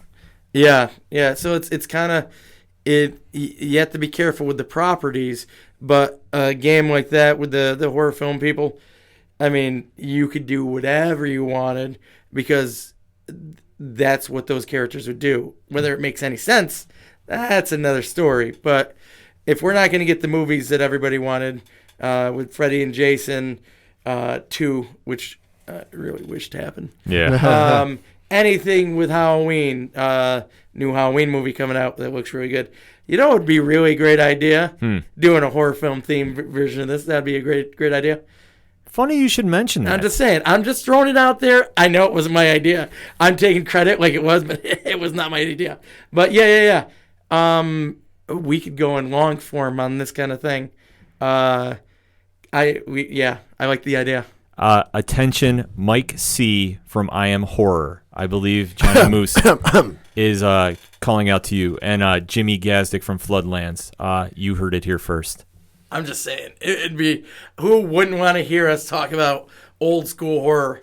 [SPEAKER 3] Yeah. So it's kind of you have to be careful with the properties, but a game like that with the horror film people, I mean, you could do whatever you wanted because that's what those characters would do. Whether it makes any sense, that's another story. But if we're not going to get the movies that everybody wanted with Freddy and Jason 2, which I really wished happened.
[SPEAKER 1] Yeah.
[SPEAKER 3] Anything with Halloween, new Halloween movie coming out that looks really good. It would be a really great idea. Doing a horror film themed version of this. That'd be a great idea.
[SPEAKER 1] Funny you should mention that.
[SPEAKER 3] I'm just saying. I'm just throwing it out there. I know it wasn't my idea. I'm taking credit like it was, but it was not my idea. But yeah. We could go in long form on this kind of thing. I like the idea.
[SPEAKER 1] Attention, Mike C. from I Am Horror. I believe Johnny Moose is calling out to you. And Jimmy Gazdick from Floodlands. You heard it here first.
[SPEAKER 3] I'm just saying. It'd be, who wouldn't want to hear us talk about old school horror?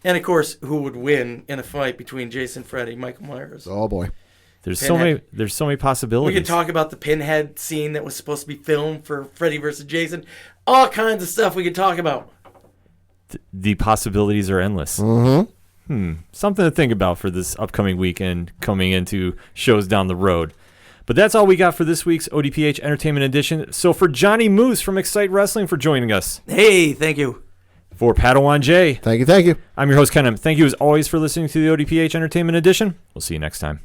[SPEAKER 3] And, of course, who would win in a fight between Jason, Freddy, Michael Myers?
[SPEAKER 2] Oh, boy.
[SPEAKER 1] There's so many possibilities.
[SPEAKER 3] We could talk about the Pinhead scene that was supposed to be filmed for Freddy versus Jason. All kinds of stuff we could talk about.
[SPEAKER 1] The possibilities are endless.
[SPEAKER 2] Mm-hmm.
[SPEAKER 1] Something to think about for this upcoming weekend coming into shows down the road. But that's all we got for this week's ODPH Entertainment Edition. So for Jonny Moose from Xcite Wrestling for joining us.
[SPEAKER 3] Hey, thank you.
[SPEAKER 1] For Padawan J.
[SPEAKER 2] Thank you.
[SPEAKER 1] I'm your host, Ken. Thank you as always for listening to the ODPH Entertainment Edition. We'll see you next time.